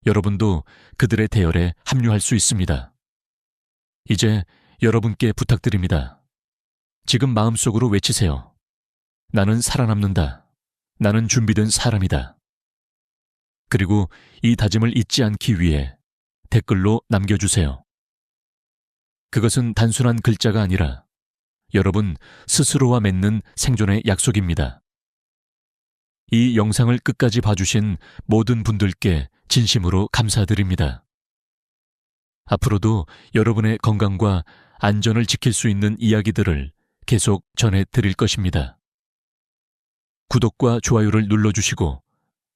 여러분도 그들의 대열에 합류할 수 있습니다. 이제 여러분께 부탁드립니다. 지금 마음속으로 외치세요. 나는 살아남는다. 나는 준비된 사람이다. 그리고 이 다짐을 잊지 않기 위해 댓글로 남겨주세요. 그것은 단순한 글자가 아니라 여러분 스스로와 맺는 생존의 약속입니다. 이 영상을 끝까지 봐주신 모든 분들께 진심으로 감사드립니다. 앞으로도 여러분의 건강과 안전을 지킬 수 있는 이야기들을 계속 전해드릴 것입니다. 구독과 좋아요를 눌러주시고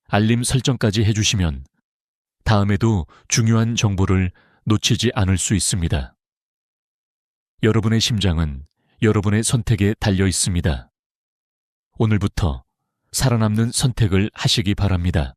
알림 설정까지 해주시면 다음에도 중요한 정보를 놓치지 않을 수 있습니다. 여러분의 심장은 여러분의 선택에 달려 있습니다. 오늘부터 살아남는 선택을 하시기 바랍니다.